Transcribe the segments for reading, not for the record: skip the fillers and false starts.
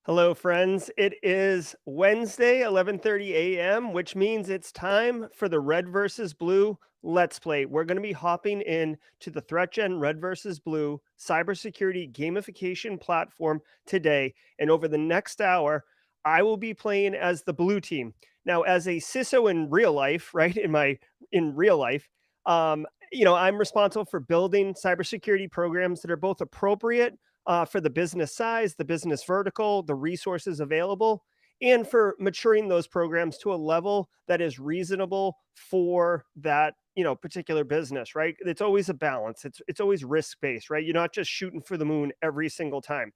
Hello, friends. It is Wednesday, 11:30 a.m., which means it's time for the Red versus Blue Let's Play. We're going to be hopping in to the ThreatGEN Red versus Blue cybersecurity gamification platform today. And over the next hour, I will be playing as the blue team. Now, as a CISO in real life, right? In real life, I'm responsible for building cybersecurity programs that are both appropriate for the business size, the business vertical, the resources available, and for maturing those programs to a level that is reasonable for that particular business. Right? It's always a balance. It's always risk based. Right? You're not just shooting for the moon every single time.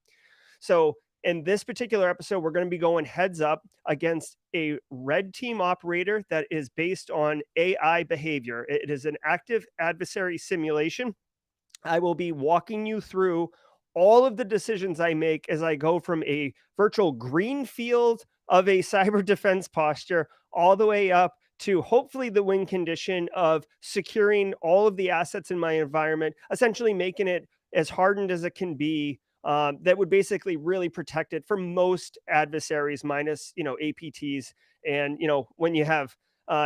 So in this particular episode, we're going to be going heads up against a red team operator that is based on AI behavior. It is an active adversary simulation. I will be walking you through all of the decisions I make as I go from a virtual green field of a cyber defense posture all the way up to hopefully the win condition of securing all of the assets in my environment, essentially making it as hardened as it can be. That would basically really protect it from most adversaries, minus APTs, and when you have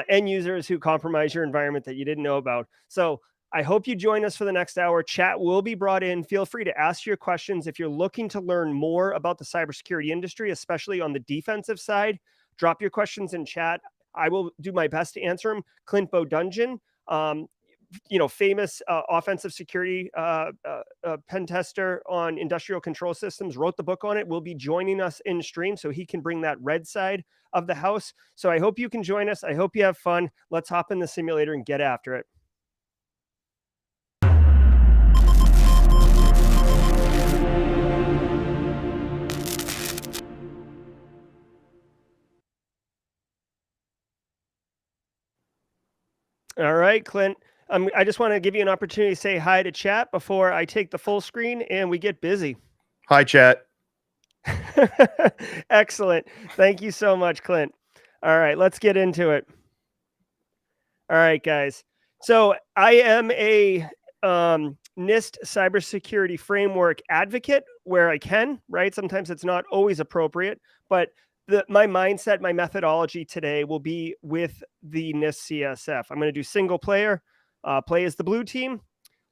end users who compromise your environment that you didn't know about. So I hope you join us for the next hour. Chat will be brought in. Feel free to ask your questions. If you're looking to learn more about the cybersecurity industry, especially on the defensive side, drop your questions in chat. I will do my best to answer them. Clint Bodungen, famous offensive security pen tester on industrial control systems, wrote the book on it, will be joining us in stream so he can bring that red side of the house. So I hope you can join us. I hope you have fun. Let's hop in the simulator and get after it. All right, Clint. I just want to give you an opportunity to say hi to chat before I take the full screen and we get busy. Hi, chat. Excellent. Thank you so much, Clint. All right, let's get into it. All right, guys. So I am a NIST cybersecurity framework advocate where I can, right? Sometimes it's not always appropriate, but my mindset, my methodology today will be with the NIST CSF. I'm going to do single player, play as the blue team.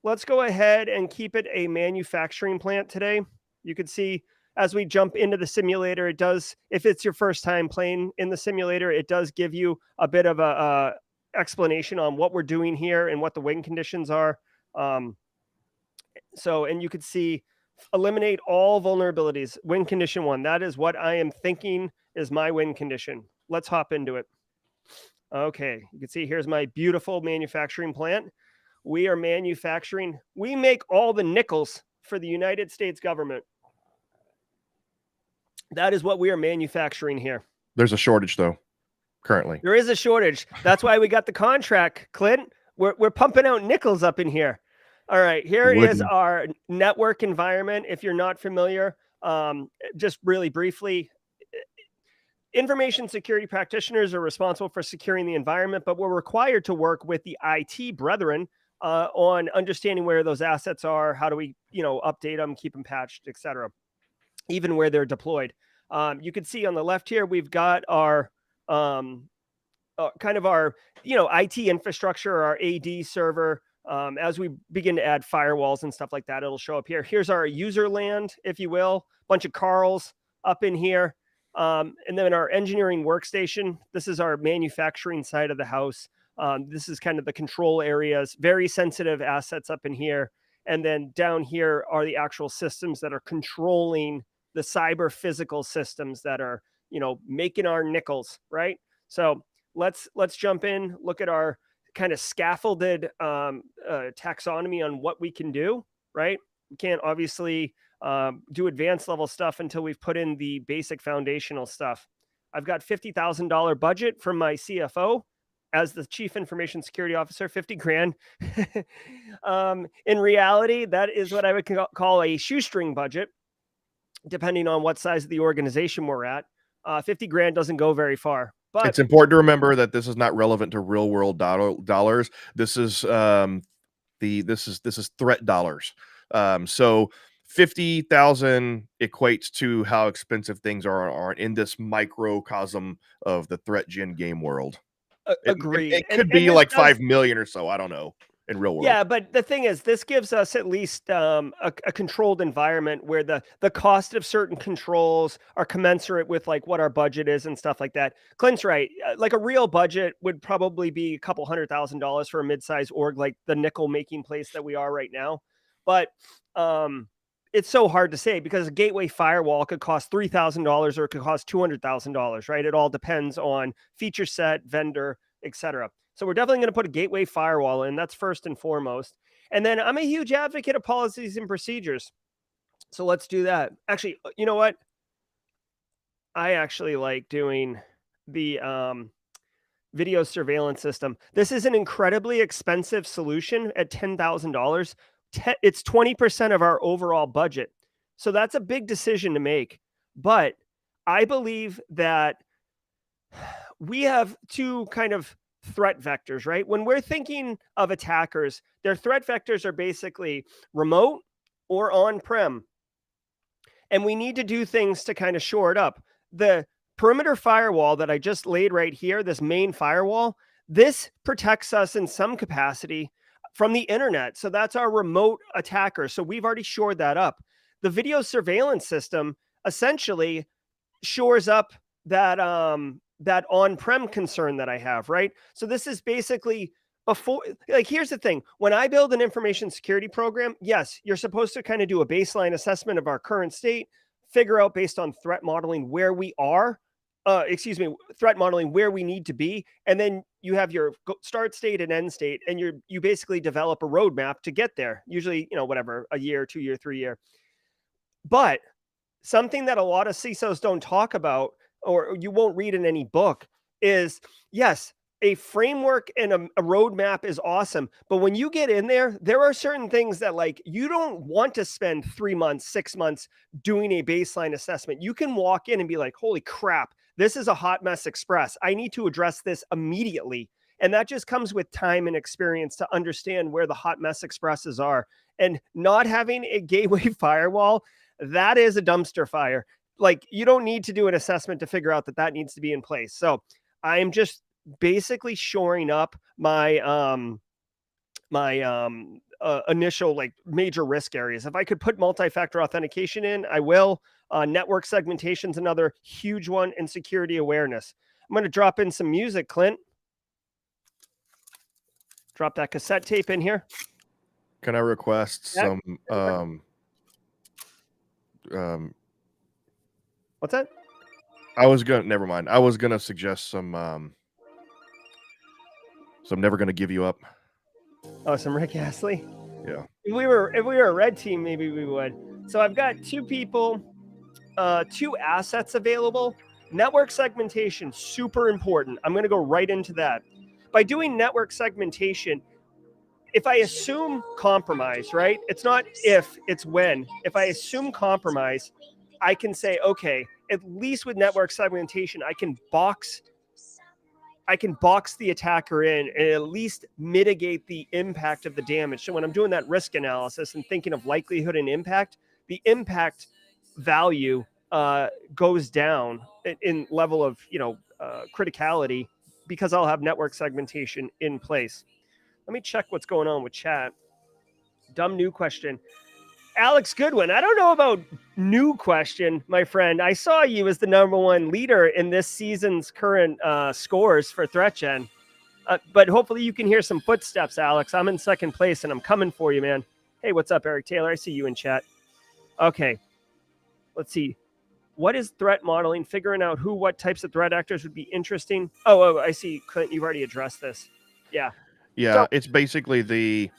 Let's go ahead and keep it a manufacturing plant today. You can see as we jump into the simulator, it does, if it's your first time playing in the simulator, it does give you a bit of a explanation on what we're doing here and what the win conditions are. And you could see eliminate all vulnerabilities. Win condition 1. That is what I am thinking is my win condition. Let's hop into it. Okay, you can see here's my beautiful manufacturing plant. We are manufacturing, we make all the nickels for the United States government. That is what we are manufacturing here. There's a shortage, though, currently. There is a shortage. That's why we got the contract, Clint. We're pumping out nickels up in here. All right, here is our network environment. If you're not familiar, just really briefly, information security practitioners are responsible for securing the environment, but we're required to work with the IT brethren on understanding where those assets are. How do we, update them, keep them patched, etc. Even where they're deployed. You can see on the left here, we've got our kind of our, IT infrastructure, our AD server. As we begin to add firewalls and stuff like that, it'll show up here. Here's our user land, if you will, bunch of Carls up in here. And then our engineering workstation. This is our manufacturing side of the house. This is kind of the control areas, very sensitive assets up in here. And then down here are the actual systems that are controlling the cyber physical systems that are, making our nickels, right? So let's jump in, look at our kind of scaffolded taxonomy on what we can do, right? We can't obviously do advanced level stuff until we've put in the basic foundational stuff. I've got $50,000 budget from my CFO as the chief information security officer, 50 grand. In reality, that is what I would call a shoestring budget, depending on what size of the organization we're at. 50 grand doesn't go very far. But it's important to remember that this is not relevant to real world dollars. This is this is threat dollars. So 50,000 equates to how expensive things are in this microcosm of the ThreatGEN game world. Agreed. It could And be this like does, 5 million or so. I don't know in real world. yeah, but the thing is, this gives us at least a controlled environment where the cost of certain controls are commensurate with like what our budget is and stuff like that. Clint's right. Like a real budget would probably be a couple $100,000 for a mid-sized org, like the nickel making place that we are right now. But it's so hard to say because a gateway firewall could cost $3,000 or it could cost $200,000, right? It all depends on feature set, vendor, etc. So we're definitely going to put a gateway firewall in. That's first and foremost. And then I'm a huge advocate of policies and procedures. So let's do that. Actually, you know what? I actually like doing the video surveillance system. This is an incredibly expensive solution at $10,000. It's 20% of our overall budget. So that's a big decision to make. But I believe that we have two kind of threat vectors, right? When we're thinking of attackers, their threat vectors are basically remote or on-prem. And we need to do things to kind of shore it up. The perimeter firewall that I just laid right here, this main firewall, this protects us in some capacity from the internet. So that's our remote attacker. So we've already shored that up. The video surveillance system essentially shores up that that on-prem concern that I have, right? So this is basically before, like, here's the thing. When I build an information security program, yes, you're supposed to kind of do a baseline assessment of our current state, figure out based on threat modeling where we are, threat modeling where we need to be. And then you have your start state and end state, and you basically develop a roadmap to get there. Usually, whatever, a year, 2 year, 3 year. But something that a lot of CISOs don't talk about, or you won't read in any book, is yes, a framework and a roadmap is awesome. But when you get in there, there are certain things that like you don't want to spend 3 months, 6 months doing a baseline assessment. You can walk in and be like, holy crap, this is a hot mess express. I need to address this immediately. And that just comes with time and experience to understand where the hot mess expresses are. And not having a gateway firewall, that is a dumpster fire. Like, you don't need to do an assessment to figure out that that needs to be in place. So I'm just basically shoring up my initial like major risk areas. If I could put multi-factor authentication in, I will. Network segmentation is another huge one, and security awareness. I'm going to drop in some music, Clint. Drop that cassette tape in here. Can I request some what's that? Never mind. I was gonna suggest some Never Gonna Give You Up. Oh, some Rick Astley. Yeah. If we were a red team, maybe we would. So I've got two people, two assets available. Network segmentation, super important. I'm going to go right into that. By doing network segmentation, if I assume compromise, right? It's not if, it's when. If I assume compromise, I can say, okay, at least with network segmentation, I can box the attacker in and at least mitigate the impact of the damage. So when I'm doing that risk analysis and thinking of likelihood and impact, the impact value goes down in level of criticality because I'll have network segmentation in place. Let me check what's going on with chat. Dumb new question. Alex Goodwin, I don't know about new question, my friend. I saw you as the #1 leader in this season's current scores for ThreatGEN. But hopefully you can hear some footsteps, Alex. I'm in second place and I'm coming for you, man. Hey, what's up, Eric Taylor? I see you in chat. Okay, let's see. What is threat modeling? Figuring out what types of threat actors would be interesting. Oh, I see, Clint, you've already addressed this. Yeah. Yeah, so it's basically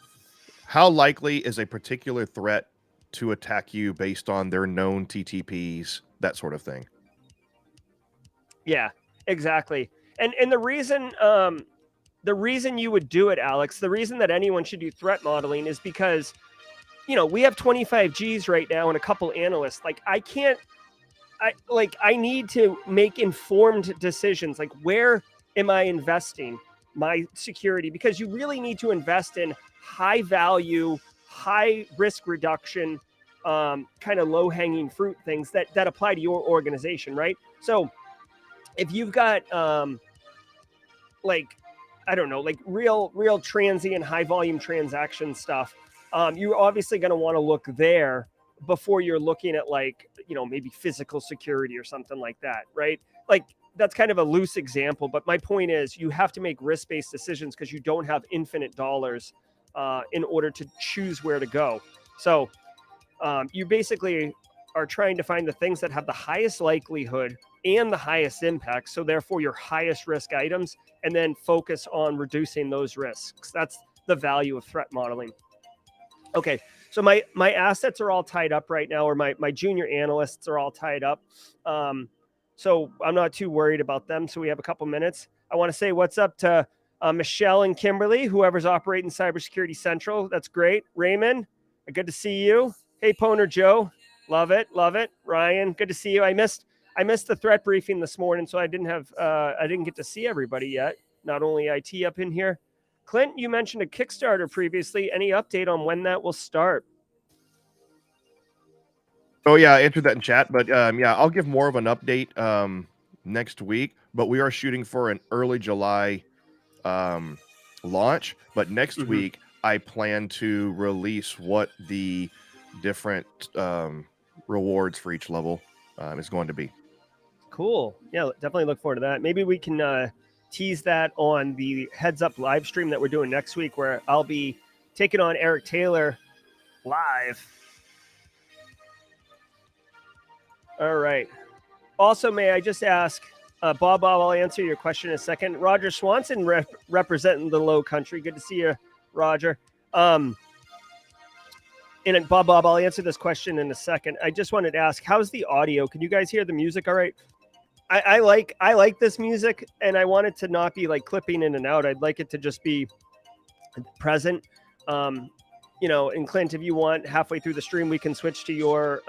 how likely is a particular threat to attack you based on their known TTPs, that sort of thing. Yeah, exactly. And the reason you would do it, Alex, the reason that anyone should do threat modeling is because, we have 25 Gs right now and a couple analysts. Like, I need to make informed decisions. Like, where am I investing my security? Because you really need to invest in high value, high risk reduction kind of low-hanging fruit things that apply to your organization, right? So if you've got like, I don't know, like real transient high volume transaction stuff, you're obviously going to want to look there before you're looking at, like, you know, maybe physical security or something like that, right? Like, that's kind of a loose example, but my point is you have to make risk-based decisions because you don't have infinite dollars in order to choose where to go. So you basically are trying to find the things that have the highest likelihood and the highest impact, so therefore your highest risk items, and then focus on reducing those risks. That's the value of threat modeling. Okay, so my assets are all tied up right now, or my junior analysts are all tied up. So I'm not too worried about them. So we have a couple minutes. I want to say what's up to Michelle and Kimberly, whoever's operating Cybersecurity Central. That's great. Raymond, good to see you. Hey, Poner Joe, love it. Ryan, good to see you. I missed the threat briefing this morning, so I didn't get to see everybody yet. Not only IT up in here. Clint, you mentioned a Kickstarter previously. Any update on when that will start? Oh yeah, I entered that in chat, but yeah, I'll give more of an update next week. But we are shooting for an early July launch. But next week, I plan to release what the different rewards for each level is going to be. Cool. Yeah, definitely look forward to that. Maybe we can tease that on the Heads Up live stream that we're doing next week, where I'll be taking on Eric Taylor live. All right. Also, may I just ask, Bob, I'll answer your question in a second. Roger Swanson representing the Low Country. Good to see you, Roger. And Bob, I'll answer this question in a second. I just wanted to ask, how's the audio? Can you guys hear the music all right? I like this music, and I want it to not be like clipping in and out. I'd like it to just be present. You know, and Clint, if you want, halfway through the stream, we can switch to your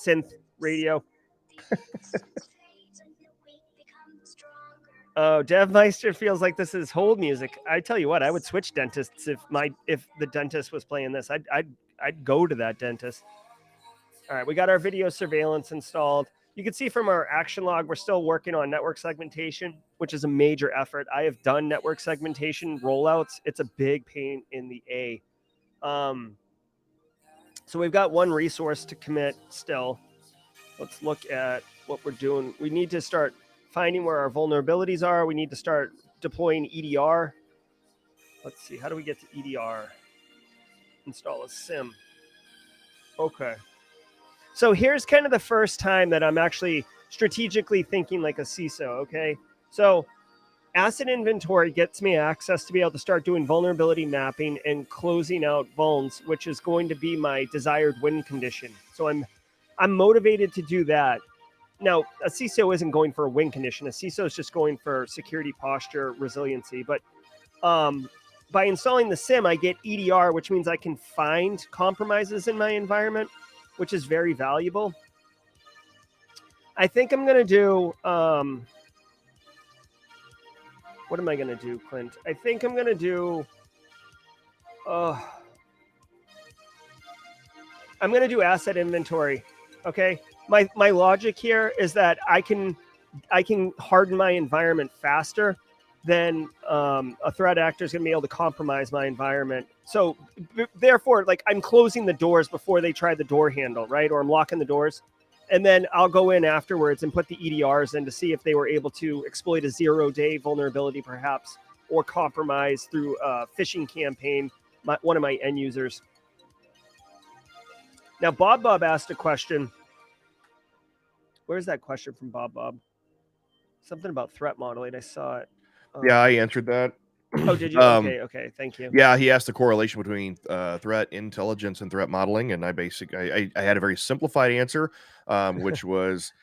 synth radio. Oh, DevMeister feels like this is hold music. I tell you what, I would switch dentists if the dentist was playing this. I'd go to that dentist. All right, we got our video surveillance installed. You can see from our action log, we're still working on network segmentation, which is a major effort. I have done network segmentation rollouts. It's a big pain in the A. So we've got one resource to commit still. Let's look at what we're doing. We need to start finding where our vulnerabilities are. We need to start deploying EDR. Let's see, how do we get to EDR? Install a SIM. Okay. So here's kind of the first time that I'm actually strategically thinking like a CISO, okay? So asset inventory gets me access to be able to start doing vulnerability mapping and closing out vulns, which is going to be my desired win condition. So I'm motivated to do that. Now, a CISO isn't going for a win condition. A CISO is just going for security posture, resiliency. But by installing the SIM, I get EDR, which means I can find compromises in my environment, which is very valuable. I think I'm going to do, what am I going to do, Clint? I think I'm going to do, I'm going to do asset inventory, okay? My logic here is that I can harden my environment faster than a threat actor is going to be able to compromise my environment. So therefore, like, I'm closing the doors before they try the door handle, right? Or I'm locking the doors. And then I'll go in afterwards and put the EDRs in to see if they were able to exploit a 0-day vulnerability, perhaps, or compromise through a phishing campaign, one of my end users. Now, Bob asked a question. Where's that question from Bob? Something about threat modeling. I saw it. Yeah, I answered that. Oh, did you? Okay. Thank you. Yeah, he asked the correlation between threat intelligence and threat modeling, and I had a very simplified answer, which was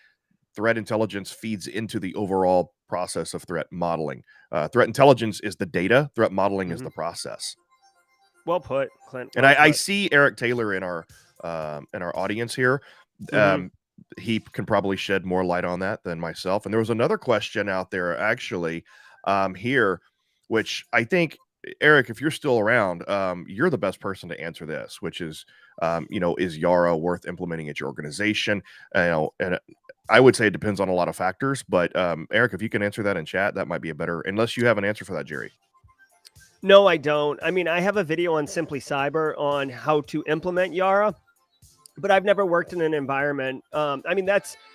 threat intelligence feeds into the overall process of threat modeling. Threat intelligence is the data. Threat modeling is the process. Well put, Clint. And I see Eric Taylor in our audience here. He can probably shed more light on that than myself. And there was another question out there actually here, which I think, Eric, if you're still around, you're the best person to answer this, which is Is Yara worth implementing at your organization? And I would say it depends on a lot of factors, but Eric, if you can answer that in chat, that might be a better, unless you have an answer for that, Jerry. No, I don't. I mean, I have a video on Simply Cyber on how to implement Yara, but I've never worked in an environment. I mean,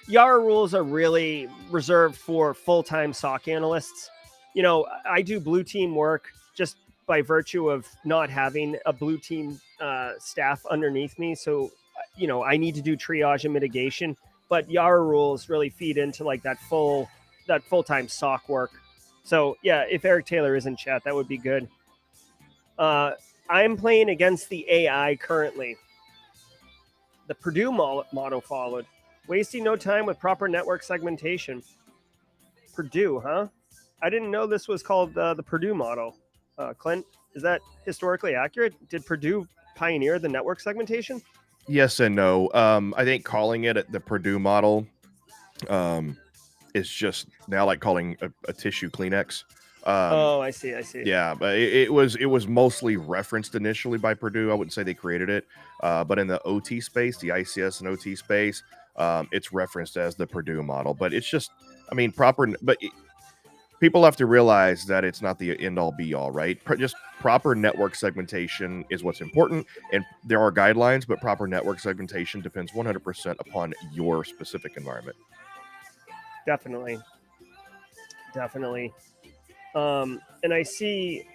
Yara rules are really reserved for full-time SOC analysts. I do blue team work just by virtue of not having a blue team staff underneath me. So, I need to do triage and mitigation, but Yara rules really feed into like that full-time SOC work. So yeah, if Eric Taylor is in chat, that would be good. I'm playing against the AI currently. The Purdue model followed, wasting no time with proper network segmentation. Purdue, huh? I didn't know this was called the Purdue model. Clint, is that historically accurate? Did Purdue pioneer the network segmentation? Yes and no. I think calling it the Purdue model is just now like calling a tissue Kleenex. I see. Yeah, but it was mostly referenced initially by Purdue. I wouldn't say they created it, but in the OT space, the ICS and OT space, it's referenced as the Purdue model. But it's just, I mean, people have to realize that it's not the end all be all, right? Just proper network segmentation is what's important, and there are guidelines, but proper network segmentation depends 100% upon your specific environment. Definitely. And I see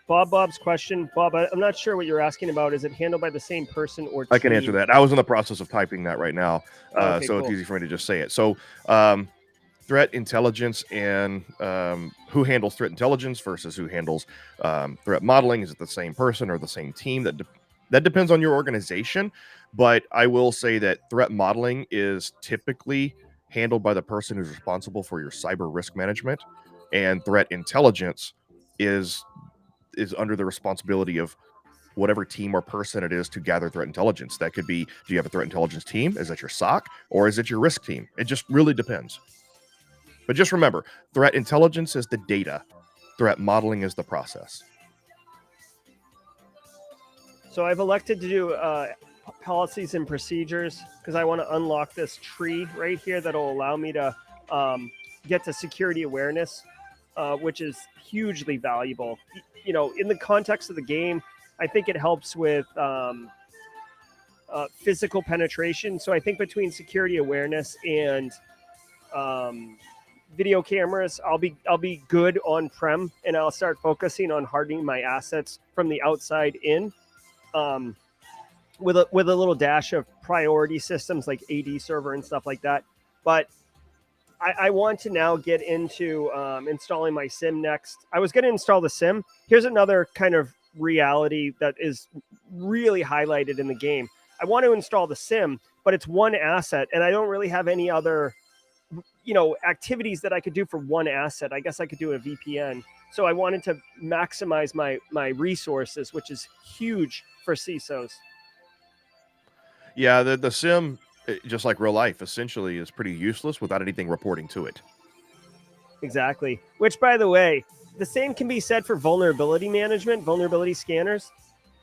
Bob's question. Bob, I'm not sure what you're asking about. Is it handled by the same person or team? I can answer that. I was in the process of typing that right now, Okay, so cool. It's easy for me to just say it. So threat intelligence and who handles threat intelligence versus who handles threat modeling. Is it the same person or the same team? That depends on your organization. But I will say that threat modeling is typically handled by the person who's responsible for your cyber risk management, and threat intelligence is under the responsibility of whatever team or person it is to gather threat intelligence. That could be, do you have a threat intelligence team? Is that your SOC, or is it your risk team? It just really depends. But just remember, threat intelligence is the data. Threat modeling is the process. So I've elected to do policies and procedures because I want to unlock this tree right here that'll allow me to get to security awareness, which is hugely valuable. In the context of the game, I think it helps with physical penetration. So I think between security awareness and video cameras, I'll be good on-prem, and I'll start focusing on hardening my assets from the outside in, with a little dash of priority systems like AD server and stuff like that. But I want to now get into installing my SIM next. I was going to install the SIM. Here's another kind of reality that is really highlighted in the game. I want to install the SIM, but it's one asset, and I don't really have any other activities that I could do for one asset. I guess I could do a VPN. So I wanted to maximize my resources, which is huge for CISOs. Yeah, the SIM, just like real life, essentially is pretty useless without anything reporting to it. Exactly. Which, by the way, the same can be said for vulnerability management, vulnerability scanners.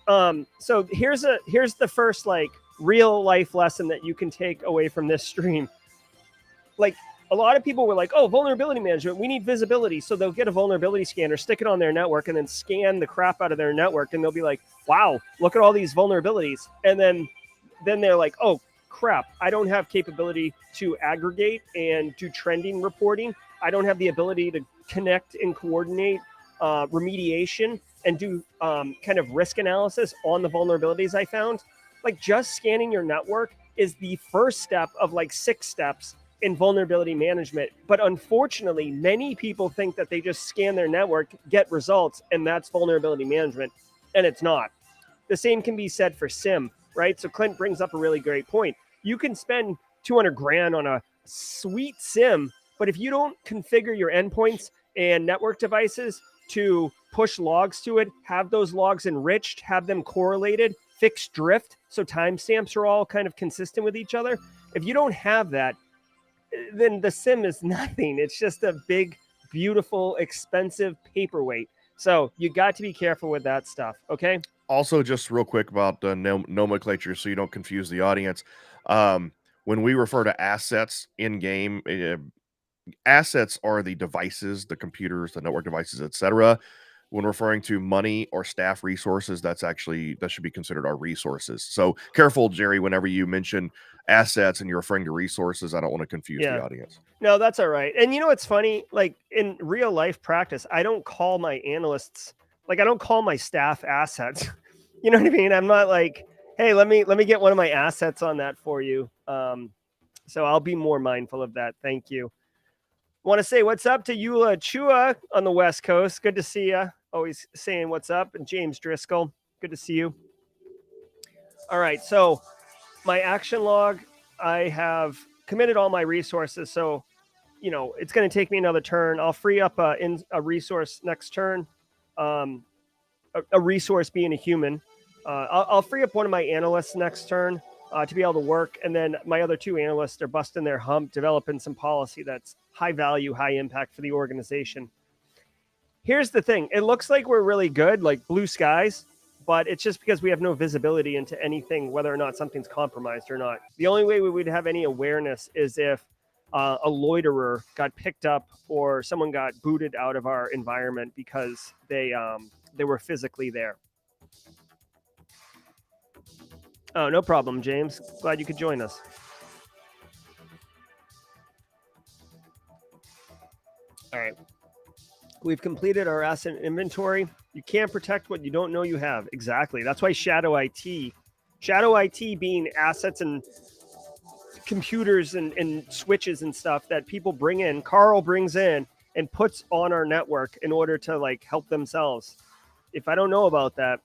So here's the first like real life lesson that you can take away from this stream. Like, a lot of people were like, oh, vulnerability management, we need visibility. So they'll get a vulnerability scanner, stick it on their network, and then scan the crap out of their network. And they'll be like, wow, look at all these vulnerabilities. And then they're like, oh, crap, I don't have capability to aggregate and do trending reporting. I don't have the ability to connect and coordinate remediation and do kind of risk analysis on the vulnerabilities I found. Like, just scanning your network is the first step of like 6 steps in vulnerability management. But unfortunately, many people think that they just scan their network, get results, and that's vulnerability management. And it's not. The same can be said for SIM, right? So Clint brings up a really great point. You can spend 200 grand on a sweet SIM, but if you don't configure your endpoints and network devices to push logs to it, have those logs enriched, have them correlated, fix drift, so timestamps are all kind of consistent with each other. If you don't have that, then the SIM is nothing. It's just a big, beautiful, expensive paperweight. So you got to be careful with that stuff. Okay. Also, just real quick about the nomenclature, so you don't confuse the audience. When we refer to assets in game, assets are the devices, the computers, the network devices, etc. When referring to money or staff resources, that should be considered our resources. So careful, Jerry, whenever you mention assets and you're referring to resources, I don't want to confuse the audience. No, that's all right. And you know what's funny? Like in real life practice, I don't call my analysts, like I don't call my staff assets. You know what I mean? I'm not like, hey, let me get one of my assets on that for you. So I'll be more mindful of that. Thank you. Want to say what's up to Eula Chua on the West Coast. Good to see you. Always saying what's up. And James Driscoll, good to see you. All right, so my action log, I have committed all my resources. So, you know, it's going to take me another turn. I'll free up a resource next turn. A resource being a human. I'll free up one of my analysts next turn to be able to work. And then my other two analysts are busting their hump, developing some policy that's high value, high impact for the organization. Here's the thing. It looks like we're really good, like blue skies, but it's just because we have no visibility into anything, whether or not something's compromised or not. The only way we would have any awareness is if a loiterer got picked up or someone got booted out of our environment because they were physically there. Oh, no problem, James. Glad you could join us. All right. We've completed our asset inventory. You can't protect what you don't know you have. Exactly. That's why Shadow IT being assets and computers and switches and stuff that people bring in, Carl brings in and puts on our network in order to like help themselves. If I don't know about that,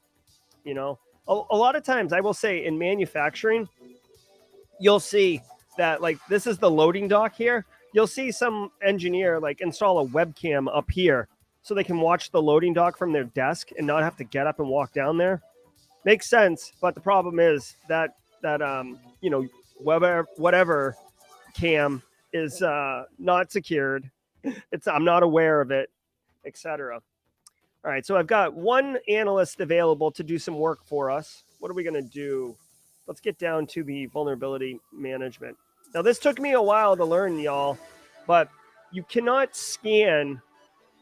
you know, a lot of times I will say in manufacturing, you'll see that like this is the loading dock here. You'll see some engineer like install a webcam up here so they can watch the loading dock from their desk and not have to get up and walk down there. Makes sense, but the problem is that you know, whatever cam is not secured. I'm not aware of it, etc. All right, so I've got one analyst available to do some work for us. What are we going to do? Let's get down to the vulnerability management. Now, this took me a while to learn, y'all, but you cannot scan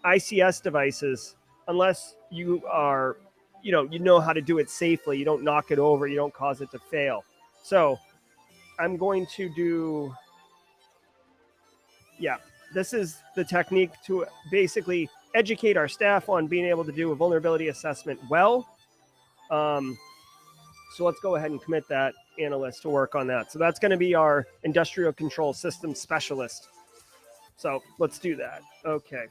ICS devices unless you are, you know how to do it safely. You don't knock it over. You don't cause it to fail. So I'm going to do, this is the technique to basically educate our staff on being able to do a vulnerability assessment well. So let's go ahead and commit that analyst to work on that. So that's going to be our industrial control system specialist. So let's do that. Okay.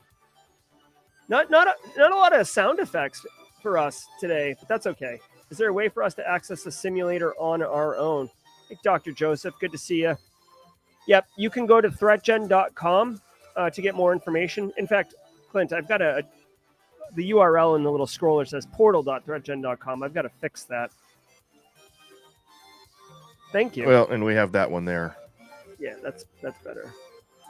Not a lot of sound effects for us today, but that's okay. Is there a way for us to access the simulator on our own? Hey, Dr. Joseph, good to see you. Yep, you can go to ThreatGEN.com to get more information. In fact, Clint, I've got the URL in the little scroller says portal.threatgen.com. I've got to fix that. Thank you. Well, and we have that one there. Yeah, that's better.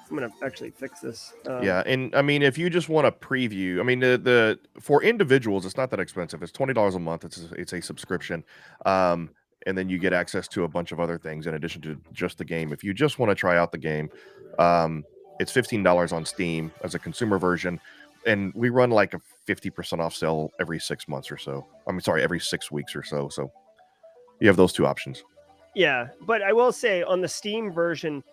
I'm gonna actually fix this. Yeah, and I mean, if you just want to preview, I mean, the for individuals, it's not that expensive. It's $20 a month. It's a subscription, and then you get access to a bunch of other things in addition to just the game. If you just want to try out the game, it's $15 on Steam as a consumer version, and we run like a 50% off sale every 6 months or so. I mean, sorry, every 6 weeks or so. So you have those two options. Yeah, but I will say on the Steam version,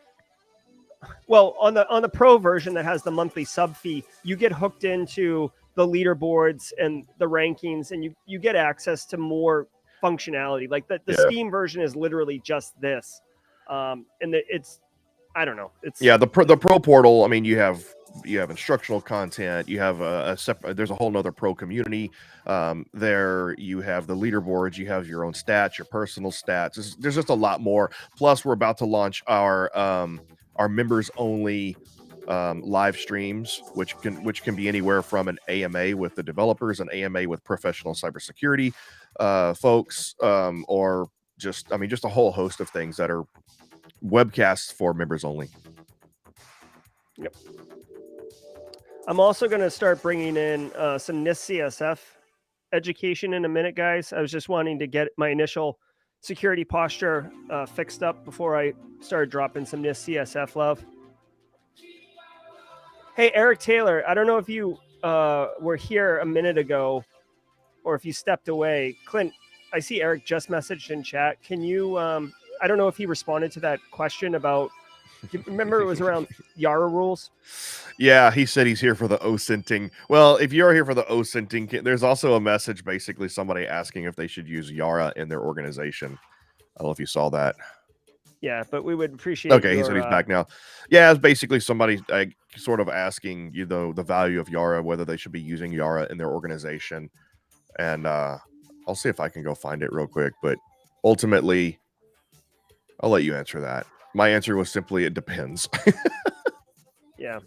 well, on the Pro version that has the monthly sub fee, you get hooked into the leaderboards and the rankings, and you get access to more functionality. Like the Steam version is literally just this, and it's, I don't know. It's the Pro portal. I mean, you have instructional content. You have there's a whole nother Pro community. There you have the leaderboards. You have your own stats, your personal stats. There's just a lot more. Plus, we're about to launch our members only live streams, which can be anywhere from an AMA with the developers, an AMA with professional cybersecurity folks, or just a whole host of things that are webcasts for members only. Yep. I'm also going to start bringing in some NIST CSF education in a minute, guys. I was just wanting to get my initial security posture fixed up before I started dropping some NIST CSF love. Hey, Eric Taylor, I don't know if you were here a minute ago or if you stepped away. Clint, I see Eric just messaged in chat. Can you, I don't know if he responded to that question about, do you remember it was around Yara rules? Yeah, he said he's here for the OSINTing. Well, if you're here for the OSINTing, there's also a message, basically somebody asking if they should use Yara in their organization. I don't know if you saw that. Yeah, but we would appreciate Okay, he said he's back now. Yeah, it's basically somebody sort of asking the value of Yara, whether they should be using Yara in their organization. And I'll see if I can go find it real quick. But ultimately, I'll let you answer that. My answer was simply, it depends. Yeah.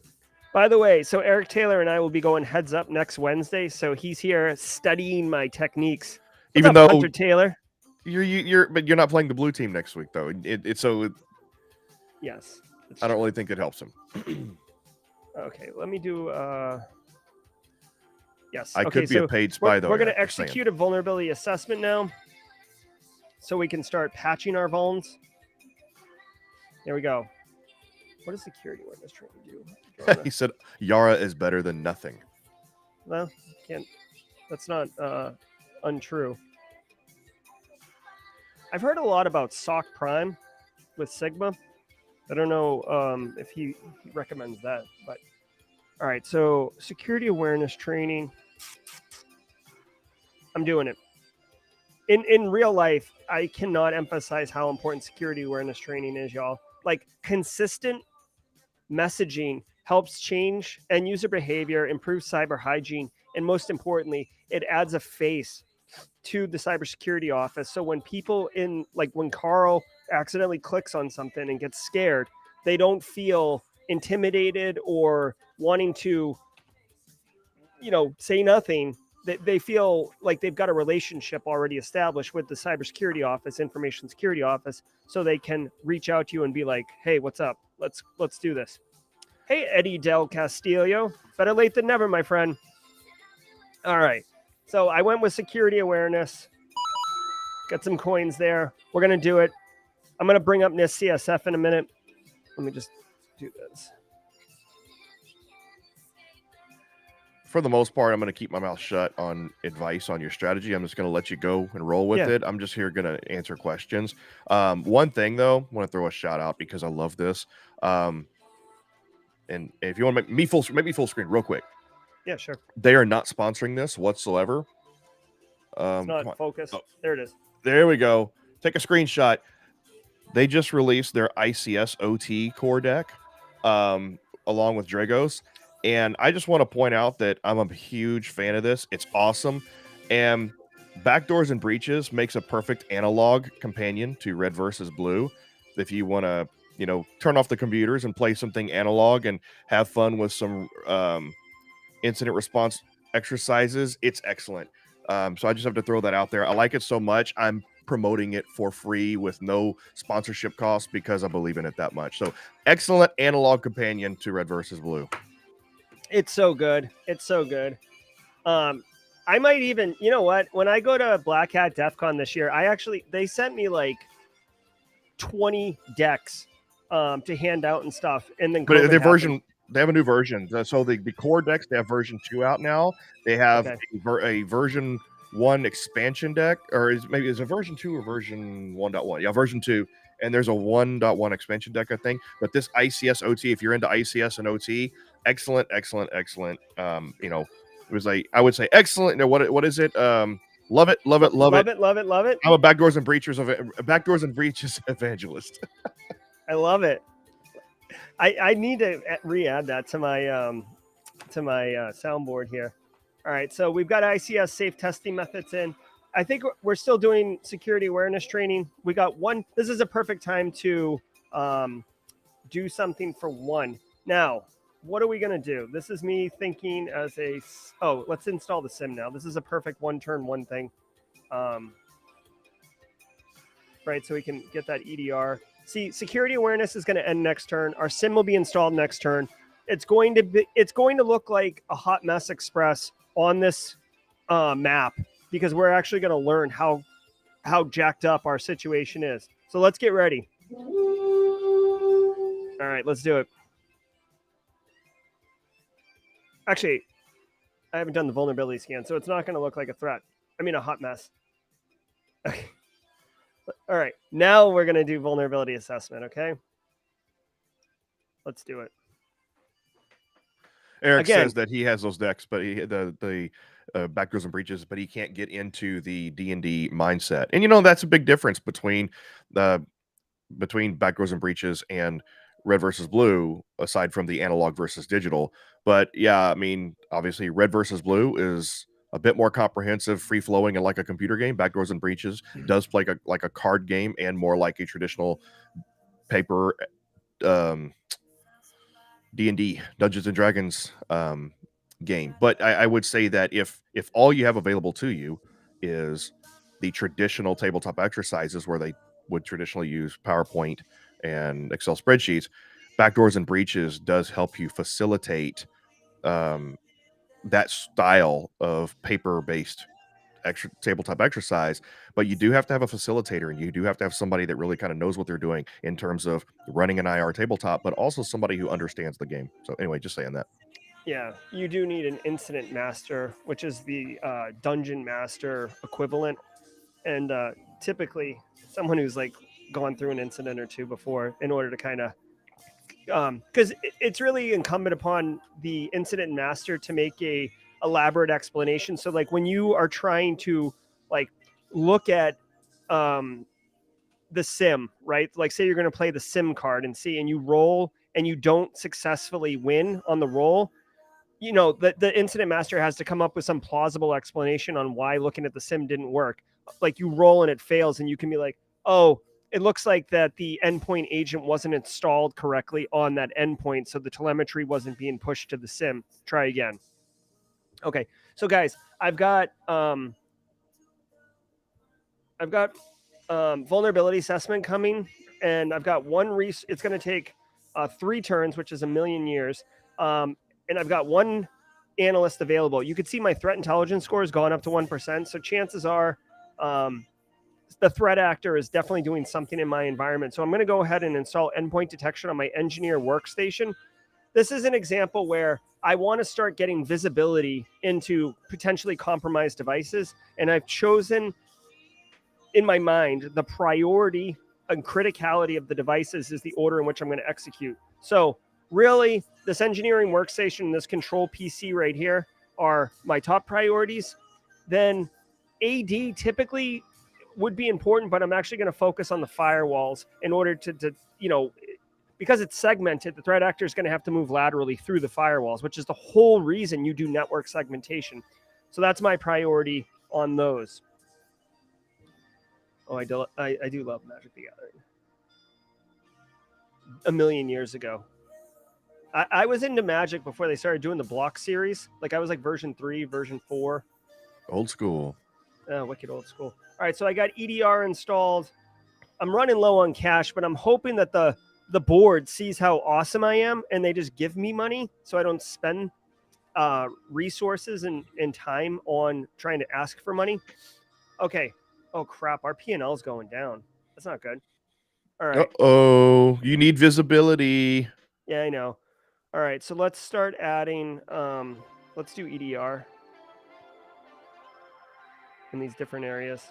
By the way, so Eric Taylor and I will be going heads up next Wednesday. So he's here studying my techniques. What's Even up, though Hunter Taylor, but you're not playing the blue team next week, though. yes, I don't really think it helps him. Okay, let me do. Yes, I okay, could be a paid spy, though. We're going to execute a vulnerability assessment now, so we can start patching our vulns. There we go. What does security awareness training do? He said Yara is better than nothing. Well, can't. That's not untrue. I've heard a lot about SOC Prime with Sigma. I don't know if he recommends that, but all right. So security awareness training. I'm doing it. In real life, I cannot emphasize how important security awareness training is, y'all. Like, consistent messaging helps change end user behavior, improve cyber hygiene, and most importantly, it adds a face to the cybersecurity office. So when people when Carl accidentally clicks on something and gets scared, they don't feel intimidated or wanting to, say nothing. They feel like they've got a relationship already established with the cybersecurity office, information security office, so they can reach out to you and be like, "Hey, what's up? Let's do this." Hey, Eddie Del Castillo, better late than never, my friend. All right, so I went with security awareness. Got some coins there. We're gonna do it. I'm gonna bring up NIST CSF in a minute. Let me just do this. For the most part, I'm going to keep my mouth shut on advice on your strategy. I'm just going to let you go and roll with it. I'm just here going to answer questions. One thing, though, I want to throw a shout out because I love this. And if you want to make me full screen real quick. Yeah, sure. They are not sponsoring this whatsoever. It's not focused. Oh. There it is. There we go. Take a screenshot. They just released their ICS OT core deck along with Dragos. And I just want to point out that I'm a huge fan of this. It's awesome. And Backdoors and Breaches makes a perfect analog companion to Red versus Blue. If you want to, turn off the computers and play something analog and have fun with some incident response exercises, it's excellent. So I just have to throw that out there. I like it so much. I'm promoting it for free with no sponsorship costs because I believe in it that much. So excellent analog companion to Red versus Blue. It's so good. It's so good. I might even, you know what? When I go to Black Hat DEF CON this year, they sent me like 20 decks to hand out and stuff. And then, but their version, they have a new version. So the core decks, they have version 2 out now. They have a version 1 expansion deck, or is a version 2 or version 1.1? Yeah, version 2. And there's a 1.1 expansion deck, I think. But this ICS OT, if you're into ICS and OT, excellent. It was like, I would say excellent. What is it? Love it. Love it. I'm a Backdoors and Breaches evangelist. I love it. I need to re-add that to my soundboard here. All right, so we've got ICS safe testing methods in. I think we're still doing security awareness training. We got one. This is a perfect time to do something for one. Now, what are we going to do? This is me thinking as let's install the SIM now. This is a perfect one turn, one thing. Right, so we can get that EDR. See, security awareness is going to end next turn. Our SIM will be installed next turn. It's going to look like a hot mess express on this map, because we're actually going to learn how jacked up our situation is. So let's get ready. All right, let's do it. Actually, I haven't done the vulnerability scan, so it's not going to look like a threat. I mean, a hot mess. Okay. All right, now we're going to do vulnerability assessment, okay? Let's do it. Eric Again, says that he has those decks, but the backdoors and breaches, but he can't get into the D&D mindset. And that's a big difference between backdoors and breaches and red versus blue, aside from the analog versus digital. But yeah, I mean, obviously red versus blue is a bit more comprehensive, free flowing, and like a computer game. Backdoors and breaches does play like a card game and more like a traditional paper D&D, Dungeons and Dragons game. But I would say that if all you have available to you is the traditional tabletop exercises where they would traditionally use PowerPoint and Excel spreadsheets, backdoors and breaches does help you facilitate that style of paper-based tabletop exercise. But you do have to have a facilitator, and you do have to have somebody that really kind of knows what they're doing in terms of running an IR tabletop, but also somebody who understands the game. So anyway, just saying that. Yeah, you do need an incident master, which is the dungeon master equivalent, and typically someone who's like gone through an incident or two before, in order to kind of because it's really incumbent upon the incident master to make a elaborate explanation. So like when you are trying to like look at the sim, right? Like say you're going to play the sim card and you roll and you don't successfully win on the roll, the incident master has to come up with some plausible explanation on why looking at the sim didn't work. Like you roll and it fails, and you can be like, oh, it looks like that the endpoint agent wasn't installed correctly on that endpoint, so the telemetry wasn't being pushed to the sim. Try again. Okay, so guys, I've got vulnerability assessment coming, and I've got it's going to take 3 turns, which is a million years. And I've got one analyst available. You could see my threat intelligence score has gone up to 1%. So chances are the threat actor is definitely doing something in my environment. So I'm going to go ahead and install endpoint detection on my engineer workstation. This is an example where I want to start getting visibility into potentially compromised devices. And I've chosen in my mind the priority and criticality of the devices is the order in which I'm going to execute. So really, this engineering workstation, this control PC right here are my top priorities. Then AD typically would be important, but I'm actually going to focus on the firewalls in order to because it's segmented, the threat actor is going to have to move laterally through the firewalls, which is the whole reason you do network segmentation. So that's my priority on those. Oh, I do love Magic the Gathering. A million years ago. I was into Magic before they started doing the block series. Like I was like version 3, version 4. Old school. Wicked old school. All right, so I got EDR installed. I'm running low on cash, but I'm hoping that the board sees how awesome I am and they just give me money so I don't spend resources and time on trying to ask for money. Okay. Oh, crap. Our P&L is going down. That's not good. All right. Uh-oh. You need visibility. Yeah, I know. All right. So let's start adding, let's do EDR in these different areas.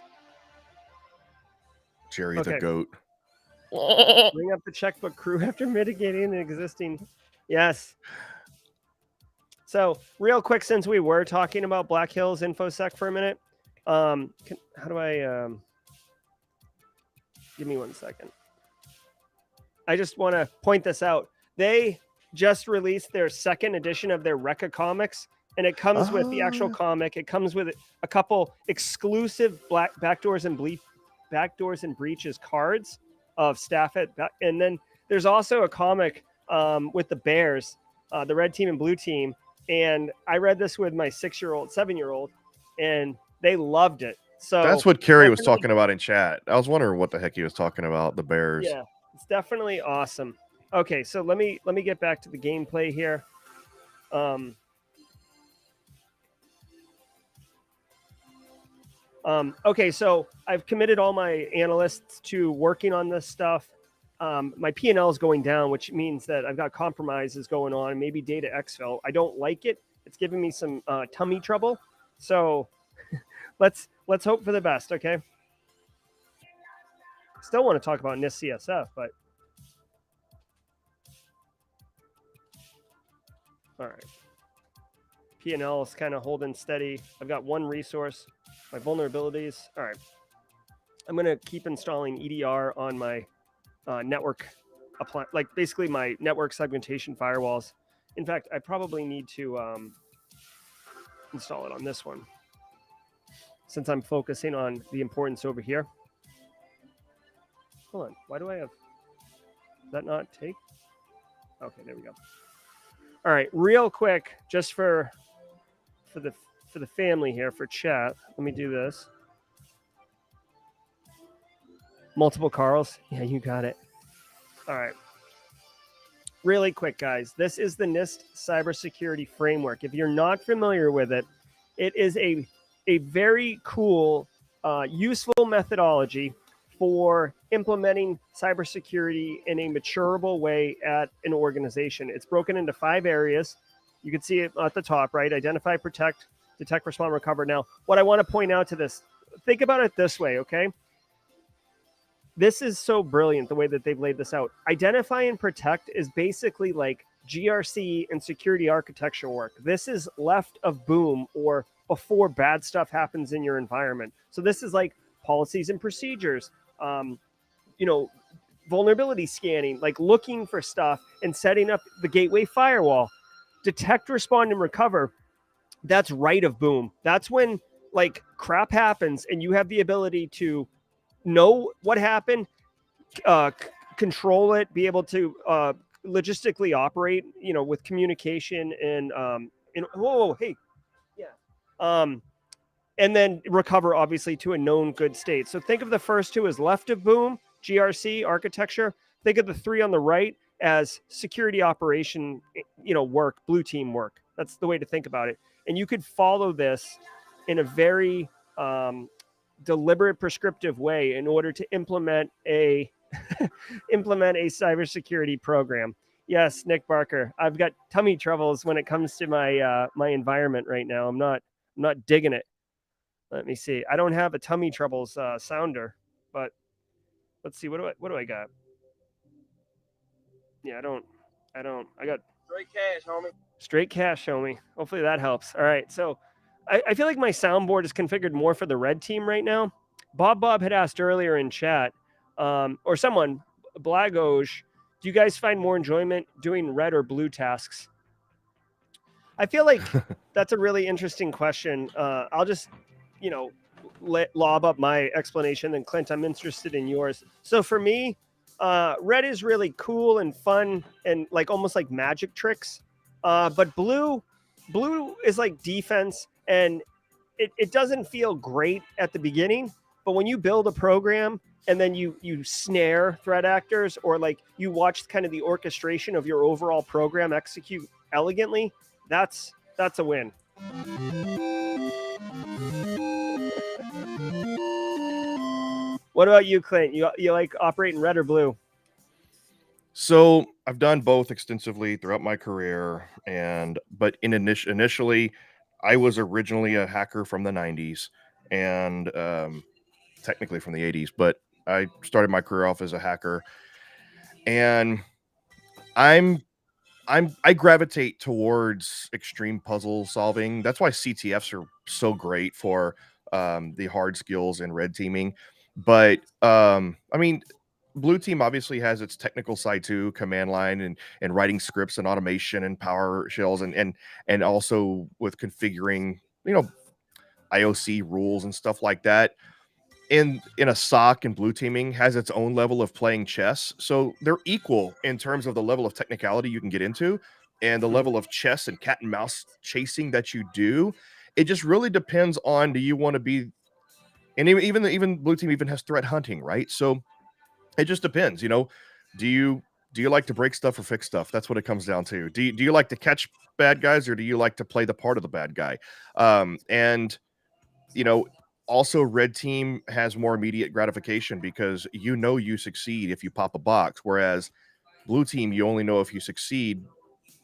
Jerry the goat. Bring up the checkbook crew after mitigating an existing. Yes. So real quick, since we were talking about Black Hills InfoSec for a minute, how do I, give me 1 second. I just want to point this out. They just released their 2nd edition of their Rekka comics, and it comes with the actual comic. It comes with a couple exclusive backdoors and breaches cards of staff and then there's also a comic with the Bears, the red team and blue team. And I read this with my 6-year-old, 7-year-old, and they loved it. So that's what Kerry was talking about in chat. I was wondering what the heck he was talking about, the Bears. Yeah, it's definitely awesome. Okay, so let me get back to the gameplay here. Okay, so I've committed all my analysts to working on this stuff. My P&L is going down, which means that I've got compromises going on, maybe data exfil. I don't like it. It's giving me some tummy trouble. So let's hope for the best, okay? Still want to talk about NIST CSF, but all right. P&L is kind of holding steady. I've got one resource, my vulnerabilities. All right. I'm going to keep installing EDR on my network, like basically my network segmentation firewalls. In fact, I probably need to install it on this one since I'm focusing on the importance over here. Hold on. Why do I have that not take? Okay, there we go. All right, real quick, just for the family here for chat. Let me do this. Multiple Carls. Yeah, you got it. All right. Really quick, guys. This is the NIST Cybersecurity Framework. If you're not familiar with it, it is a very cool, useful methodology for implementing cybersecurity in a maturable way at an organization. It's broken into 5 areas. You can see it at the top, right? Identify, protect, detect, respond, recover. Now, what I want to point out to this, think about it this way, okay? This is so brilliant the way that they've laid this out. Identify and protect is basically like GRC and security architecture work. This is left of boom or before bad stuff happens in your environment. So this is like policies and procedures, vulnerability scanning, like looking for stuff and setting up the gateway firewall. Detect, respond, and recover. That's right of boom. That's when like crap happens and you have the ability to know what happened, control it, be able to logistically operate, with communication and and then recover obviously to a known good state. So think of the first 2 as left of boom, GRC architecture. Think of the 3 on the right as security operation, work, blue team work. That's the way to think about it. And you could follow this in a very deliberate, prescriptive way in order to implement a cybersecurity program. Yes, Nick Barker. I've got tummy troubles when it comes to my my environment right now. I'm not digging it. Let me see. I don't have a tummy troubles sounder, but let's see. What do I got? Yeah, I don't. I got straight cash, homie. Straight cash, homie. Hopefully that helps. All right. So I feel like my soundboard is configured more for the red team right now. Bob had asked earlier in chat, or someone, Blagoj, do you guys find more enjoyment doing red or blue tasks? I feel like that's a really interesting question. I'll just, lob up my explanation. And Clint, I'm interested in yours. So for me, red is really cool and fun and like almost like magic tricks. But blue is like defense, and it doesn't feel great at the beginning. But when you build a program and then you snare threat actors, or like you watch kind of the orchestration of your overall program execute elegantly, that's a win. What about you, Clint? You like operating red or blue? So I've done both extensively throughout my career, but initially, I was originally a hacker from the 90s and technically from the 80s, but I started my career off as a hacker, and I gravitate towards extreme puzzle solving. That's why CTFs are so great for the hard skills and red teaming. But blue team obviously has its technical side too, command line and writing scripts and automation and PowerShells and also with configuring, IOC rules and stuff like that. In a SOC and blue teaming has its own level of playing chess. So they're equal in terms of the level of technicality you can get into and the level of chess and cat and mouse chasing that you do. It just really depends on, do you want to be, and even blue team even has threat hunting, right? So it just depends, do you like to break stuff or fix stuff? That's what it comes down to. Do you like to catch bad guys, or do you like to play the part of the bad guy? And Also, red team has more immediate gratification because you know you succeed if you pop a box, whereas blue team, you only know if you succeed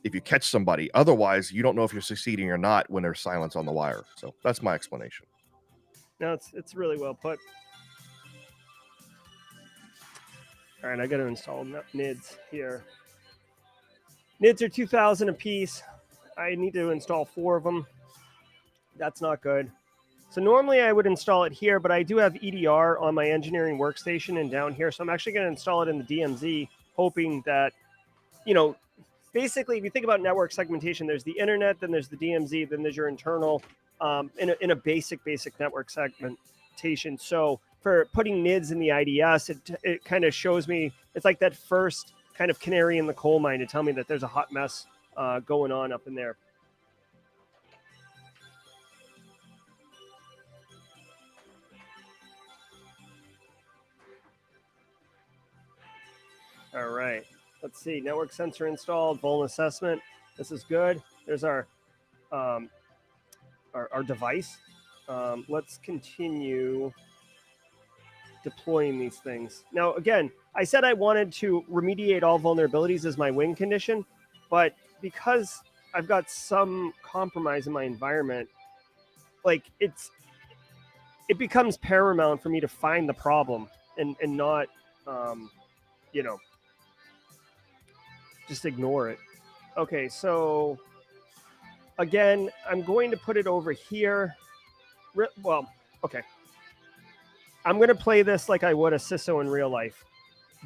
if you catch somebody. Otherwise, you don't know if you're succeeding or not when there's silence on the wire. So that's my explanation. No, it's really well put. All right, I got to install NIDs here. NIDs are 2,000 a piece. I need to install 4 of them. That's not good. So normally I would install it here, but I do have EDR on my engineering workstation and down here. So I'm actually going to install it in the DMZ, hoping that, basically, if you think about network segmentation, there's the internet, then there's the DMZ, then there's your internal in a basic network segmentation. So for putting NIDs in the IDS, it kind of shows me, it's like that first kind of canary in the coal mine to tell me that there's a hot mess going on up in there. All right, let's see. Network sensor installed, vuln assessment. This is good. There's our device. Let's continue deploying these things. Now, again, I said I wanted to remediate all vulnerabilities as my win condition, but because I've got some compromise in my environment, like it becomes paramount for me to find the problem and not, just ignore it. Okay, so again, I'm going to put it over here. Well, okay. I'm going to play this like I would a CISO in real life.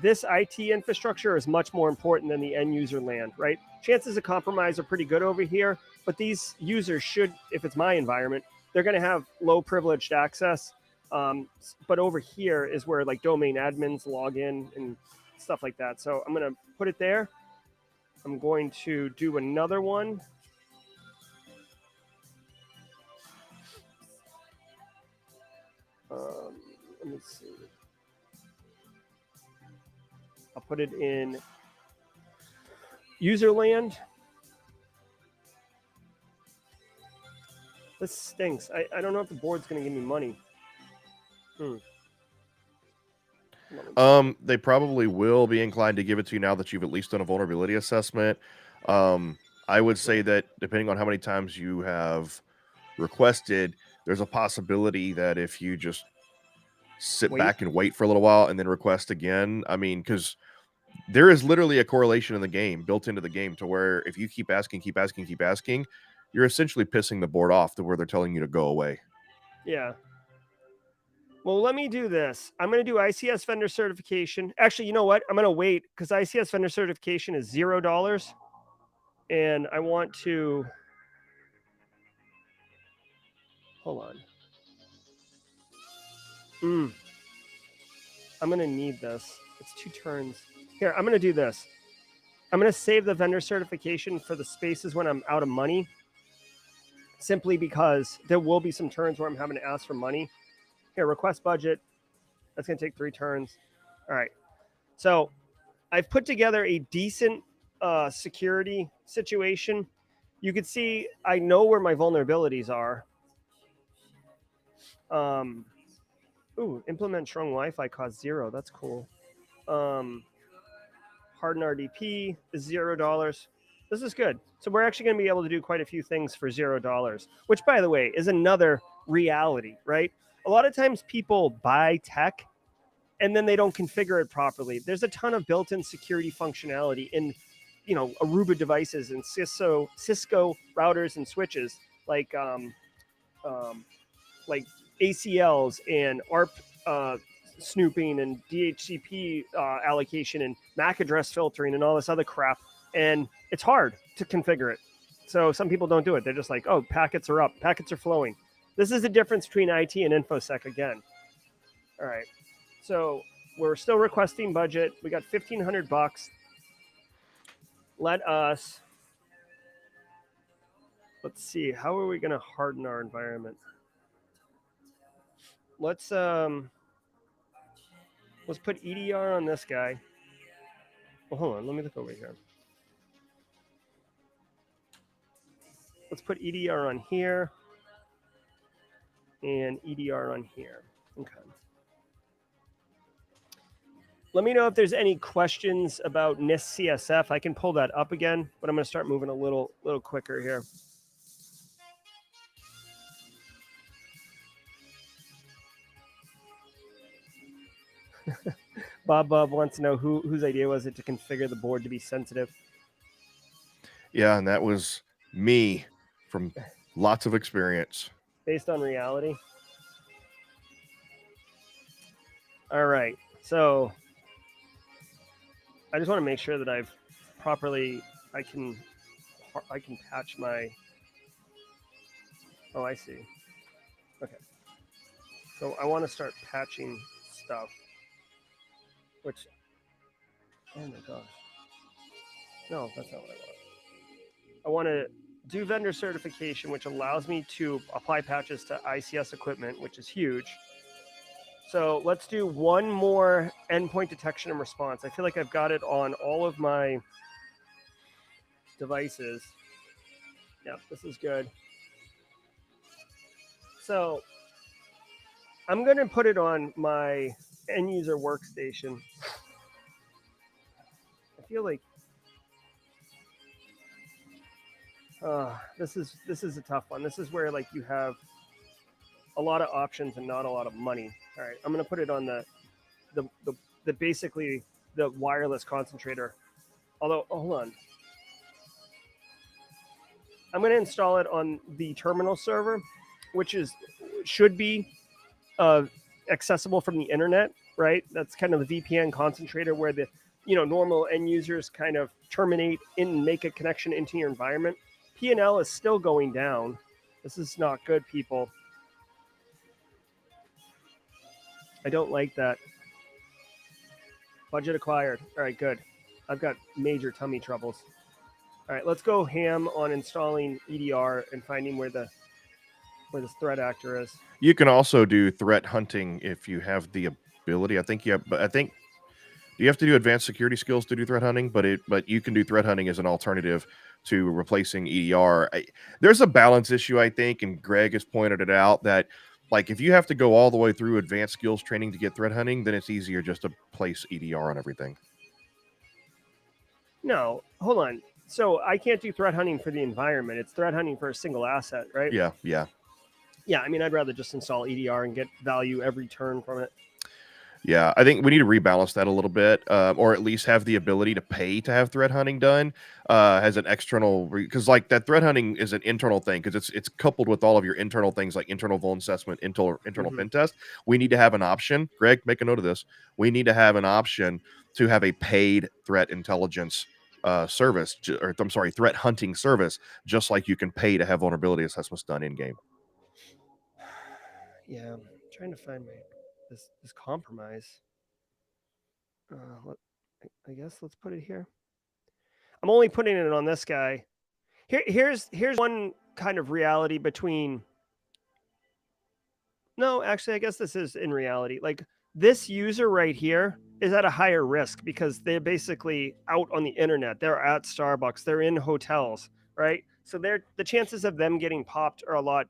This IT infrastructure is much more important than the end user land, right? Chances of compromise are pretty good over here, but these users should, if it's my environment, they're going to have low privileged access. But over here is where like domain admins log in and stuff like that. So I'm going to put it there. I'm going to do another one. Let me see. I'll put it in user land. This stinks. I don't know if the board's going to give me money. They probably will be inclined to give it to you now that you've at least done a vulnerability assessment. I would say that depending on how many times you have requested, there's a possibility that if you just sit back and wait for a little while and then request again, I mean, because there is literally a correlation in the game, built into the game, to where if you keep asking, you're essentially pissing the board off to where they're telling you to go away. Yeah. Well, let me do this. I'm going to do ICS vendor certification. Actually, you know what? I'm going to wait because ICS vendor certification is $0. And I want to... Hold on. I'm going to need this. It's 2 turns. Here, I'm going to do this. I'm going to save the vendor certification for the spaces when I'm out of money, simply because there will be some turns where I'm having to ask for money. Here, request budget. That's going to take 3 turns. All right. So I've put together a decent security situation. You can see I know where my vulnerabilities are. Implement strong Wi-Fi costs 0. That's cool. Harden RDP is $0. This is good. So we're actually going to be able to do quite a few things for $0, which, by the way, is another reality, right? A lot of times people buy tech and then they don't configure it properly. There's a ton of built-in security functionality in, Aruba devices and Cisco routers and switches, like ACLs and ARP snooping and DHCP allocation and MAC address filtering and all this other crap. And it's hard to configure it. So some people don't do it. They're just like, oh, packets are up, packets are flowing. This is the difference between IT and InfoSec again. All right. So we're still requesting budget. We got $1,500. Let's see. How are we going to harden our environment? Let's put EDR on this guy. Well, hold on. Let me look over here. Let's put EDR on here. and EDR on here. Okay. Let me know if there's any questions about NIST CSF. I can pull that up again, but I'm going to start moving a little quicker here. Bob wants to know whose idea was it to configure the board to be sensitive. Yeah, and that was me from lots of experience. Based on reality. All right, so I just want to make sure that I've properly, I can patch my, oh, I see. Okay. So I want to start patching stuff, which, oh my gosh. No, that's not what I want. I want to do vendor certification, which allows me to apply patches to ICS equipment, which is huge. So let's do one more endpoint detection and response. I feel like I've got it on all of my devices. Yeah, this is good. So I'm going to put it on my end user workstation. I feel like this is a tough one. This is where like you have a lot of options and not a lot of money. All right, I'm going to put it on the basically the wireless concentrator. Although, hold on. I'm going to install it on the terminal server, which should be accessible from the internet, right? That's kind of the VPN concentrator where the normal end users kind of terminate and make a connection into your environment. P&L is still going down. This is not good, people. I don't like that. Budget acquired. All right, good. I've got major tummy troubles. All right, let's go ham on installing EDR and finding where this threat actor is. You can also do threat hunting if you have the ability. I think you have to do advanced security skills to do threat hunting, but you can do threat hunting as an alternative to replacing EDR. There's a balance issue, I think, and Greg has pointed it out that like if you have to go all the way through advanced skills training to get threat hunting, then it's easier just to place EDR on everything. No, hold on. So I can't do threat hunting for the environment. It's threat hunting for a single asset, right? Yeah. Yeah, I mean, I'd rather just install EDR and get value every turn from it. Yeah, I think we need to rebalance that a little bit, or at least have the ability to pay to have threat hunting done as an external, because like that threat hunting is an internal thing because it's coupled with all of your internal things like internal vuln assessment, internal pen test. We need to have an option. Greg, make a note of this. We need to have an option to have a paid threat intelligence service, or I'm sorry, threat hunting service, just like you can pay to have vulnerability assessments done in game. Yeah, I'm trying to find this compromise. I guess let's put it here. I'm only putting it on this guy. Here's one kind of reality between. No, actually, I guess this is in reality. Like this user right here is at a higher risk because they're basically out on the internet. They're at Starbucks. They're in hotels, right? So the chances of them getting popped are a lot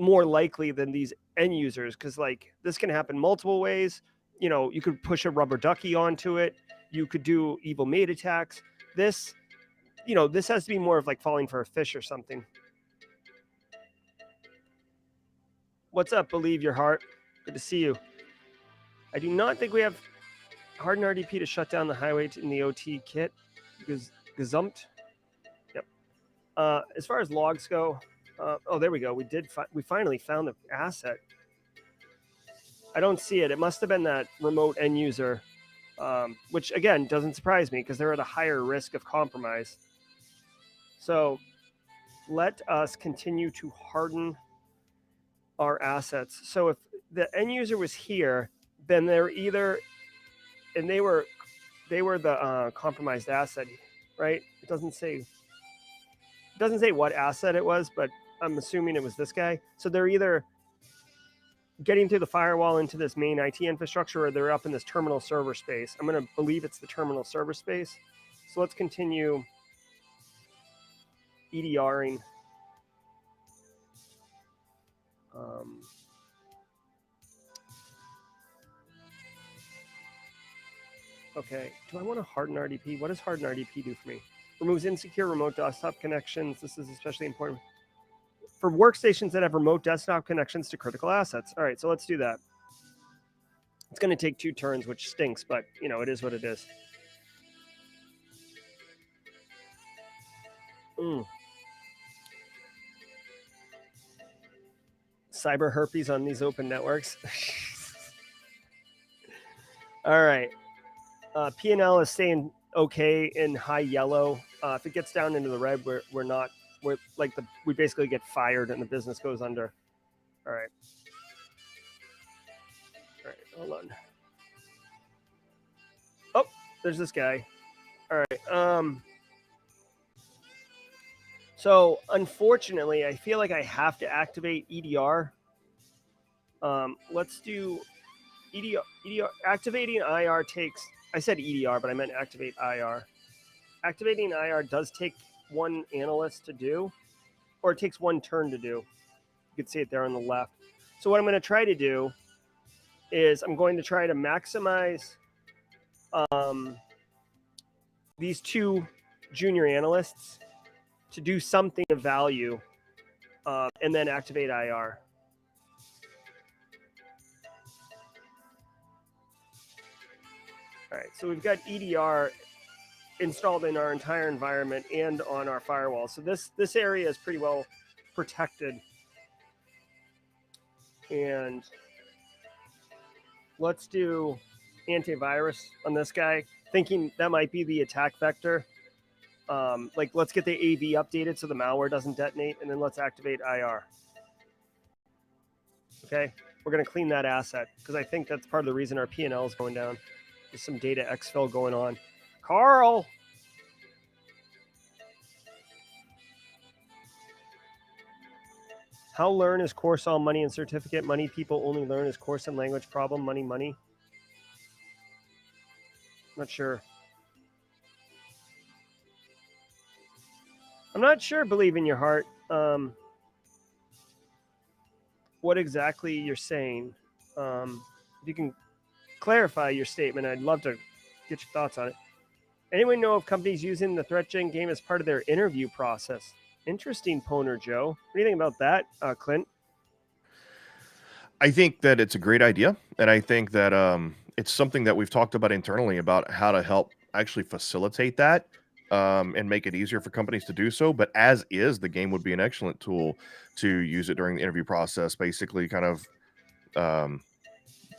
more likely than these end users because like this can happen multiple ways. You could push a rubber ducky onto it. You could do evil maid attacks. This has to be more of like falling for a fish or something. What's up, Believe Your Heart? Good to see you. I do not think we have Harden RDP to shut down the highway in the OT kit. Gezumped. Yep. As far as logs go, oh, there we go. We finally found the asset. I don't see it. It must have been that remote end user, which again doesn't surprise me because they're at a higher risk of compromise. So let us continue to harden our assets. So if the end user was here, then they're either, and they were the compromised asset, right? It doesn't say what asset it was, but I'm assuming it was this guy. So they're either getting through the firewall into this main IT infrastructure, or they're up in this terminal server space. I'm going to believe it's the terminal server space. So let's continue EDRing. Okay, do I want to harden RDP? What does harden RDP do for me? Removes insecure remote desktop connections. This is especially important for workstations that have remote desktop connections to critical assets. All right, so let's do that. It's going to take 2 turns, which stinks, but you know, it is what it is. Cyber herpes on these open networks. All right. P&L is staying okay in high yellow. If it gets down into the red, we're not. We're like we basically get fired and the business goes under. All right. All right. Hold on. Oh, there's this guy. All right. So unfortunately, I feel like I have to activate EDR. Let's do EDR. Activating IR takes. I said EDR, but I meant activate IR. Activating IR does take 1 analyst to do, or it takes 1 turn to do. You can see it there on the left. So what I'm going to try to do is I'm going to try to maximize these 2 junior analysts to do something of value, and then activate IR. All right, so we've got EDR installed in our entire environment and on our firewall. So this area is pretty well protected. And let's do antivirus on this guy, thinking that might be the attack vector. Like let's get the AV updated so the malware doesn't detonate, and then let's activate IR. Okay, we're going to clean that asset because I think that's part of the reason our P&L is going down. There's some data exfil going on. Carl! How learn is course all money and certificate? Money people only learn is course and language problem. Money, money. Not sure. I'm not sure, believe in your heart. What exactly you're saying. If you can clarify your statement, I'd love to get your thoughts on it. Anyone know of companies using the ThreatGEN game as part of their interview process? Interesting, Poner Joe. What do you think about that, Clint? I think that it's a great idea, and I think that it's something that we've talked about internally about how to help actually facilitate that and make it easier for companies to do so. But as is, the game would be an excellent tool to use it during the interview process. Basically, kind of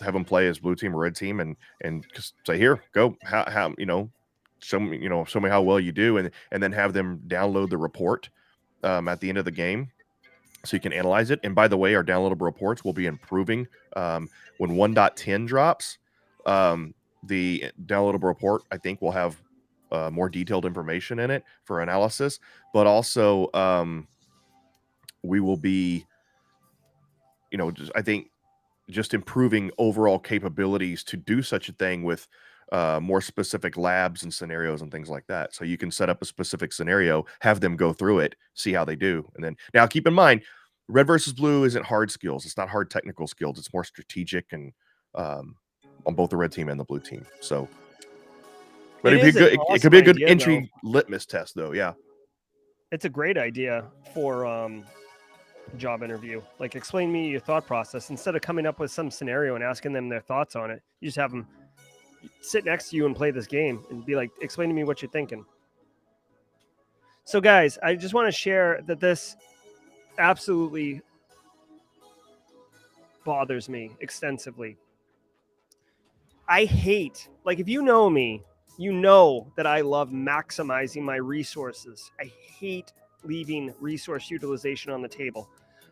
have them play as blue team or red team, and just say, "Here, go. How show me how well you do," and then have them download the report at the end of the game, so you can analyze it. And by the way, our downloadable reports will be improving when 1.10 drops. The downloadable report, I think, will have more detailed information in it for analysis, but also we will be, just improving overall capabilities to do such a thing with more specific labs and scenarios and things like that. So you can set up a specific scenario, have them go through it, see how they do. And then now keep in mind, red versus blue isn't hard skills. It's not hard technical skills. It's more strategic and on both the red team and the blue team. So, but it could be a good entry litmus test though. Yeah. It's a great idea for job interview. Like, explain me your thought process instead of coming up with some scenario and asking them their thoughts on it. You just have them sit next to you and play this game and be like, explain to me what you're thinking. So guys, I just want to share that this absolutely bothers me extensively. I hate, like, if you know me, you know that I love maximizing my resources. I hate leaving resource utilization on the table.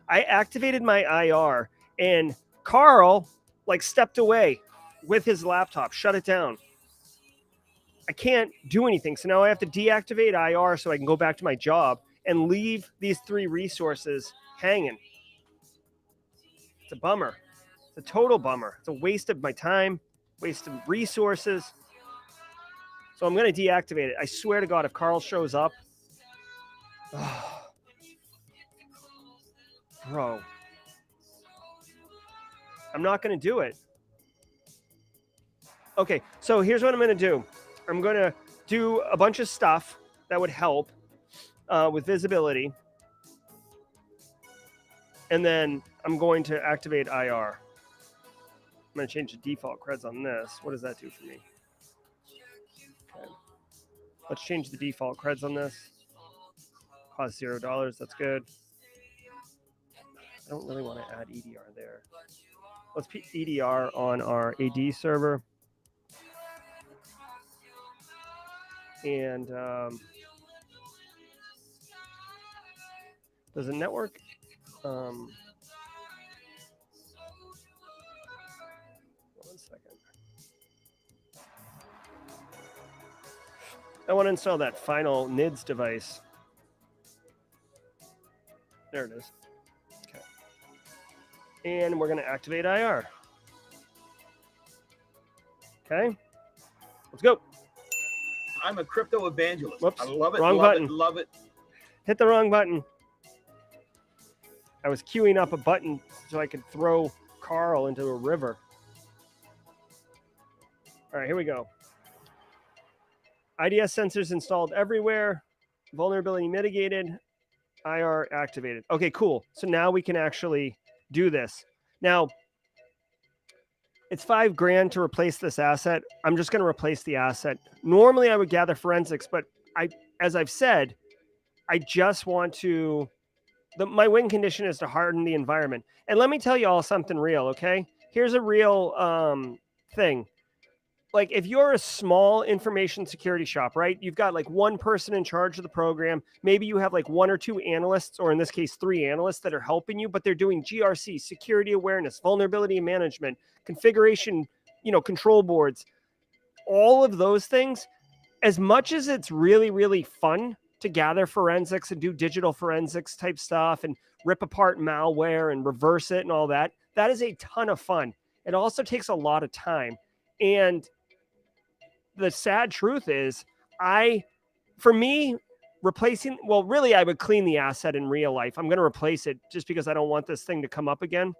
I activated my IR and Carl stepped away with his laptop, shut it down. I can't do anything. So now I have to deactivate IR so I can go back to my job and leave these 3 resources hanging. It's a bummer. It's a total bummer. It's a waste of my time, waste of resources. So I'm going to deactivate it. I swear to God, if Carl shows up, bro, I'm not going to do it. Okay, so here's what I'm going to do. I'm going to do a bunch of stuff that would help with visibility. And then I'm going to activate IR. I'm going to change the default creds on this. What does that do for me? Okay. Let's change the default creds on this. Cost $0. That's good. I don't really want to add EDR there. Let's put EDR on our AD server. And does a network... one second. I want to install that final NIDS device. There it is. Okay. And we're going to activate IR. Okay. Let's go. I'm a crypto evangelist. Whoops. I love it. Wrong love button. it. Love it. Hit the wrong button. I was queuing up a button so I could throw Carl into a river. All right, here we go. IDS sensors installed everywhere. Vulnerability mitigated. IR activated. Okay, cool. So now we can actually do this. Now, it's $5,000 to replace this asset. I'm just going to replace the asset. Normally, I would gather forensics, but as I've said, I just want to... my win condition is to harden the environment. And let me tell you all something real, okay? Here's a real thing. Like, if you're a small information security shop, right? You've got like one person in charge of the program. Maybe you have like 1 or 2 analysts, or in this case, 3 analysts that are helping you, but they're doing GRC, security awareness, vulnerability management, configuration, control boards, all of those things. As much as it's really, really fun to gather forensics and do digital forensics type stuff and rip apart malware and reverse it and all that, that is a ton of fun. It also takes a lot of time. And the sad truth is, for me, really, I would clean the asset in real life. I'm going to replace it just because I don't want this thing to come up again.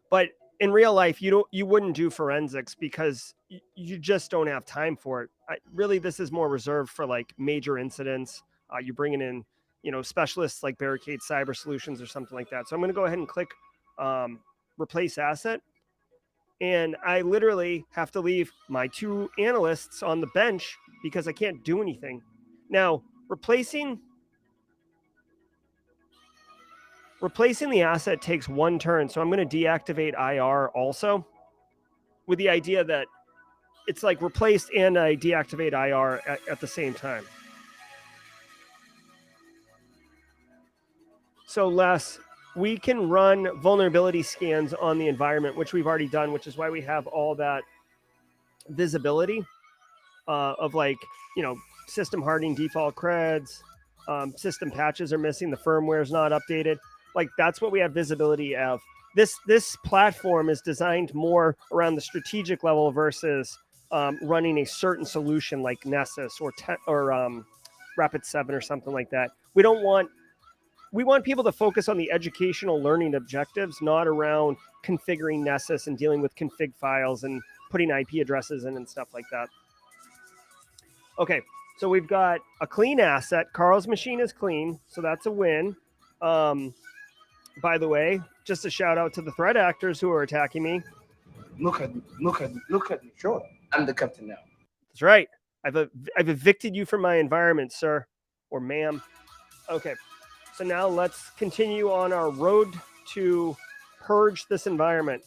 But in real life, you wouldn't do forensics because you just don't have time for it. Really, this is more reserved for like major incidents. You're bringing in, specialists like Barricade Cyber Solutions or something like that. So I'm going to go ahead and click replace asset. And I literally have to leave my 2 analysts on the bench because I can't do anything. Now, replacing the asset takes 1 turn. So I'm going to deactivate IR also, with the idea that it's like replaced and I deactivate IR at the same time. So Les, we can run vulnerability scans on the environment, which we've already done, which is why we have all that visibility of like, system hardening default creds, system patches are missing, the firmware is not updated. Like, that's what we have visibility of. This platform is designed more around the strategic level versus running a certain solution like Nessus or Rapid7 or something like that. We want people to focus on the educational learning objectives, not around configuring Nessus and dealing with config files and putting IP addresses in and stuff like that. Okay, so we've got a clean asset. Carl's machine is clean, so that's a win. By the way, just a shout out to the threat actors who are attacking me. Look at me. Sure. I'm the captain now. That's right. I've evicted you from my environment, sir or ma'am. Okay. So now let's continue on our road to purge this environment.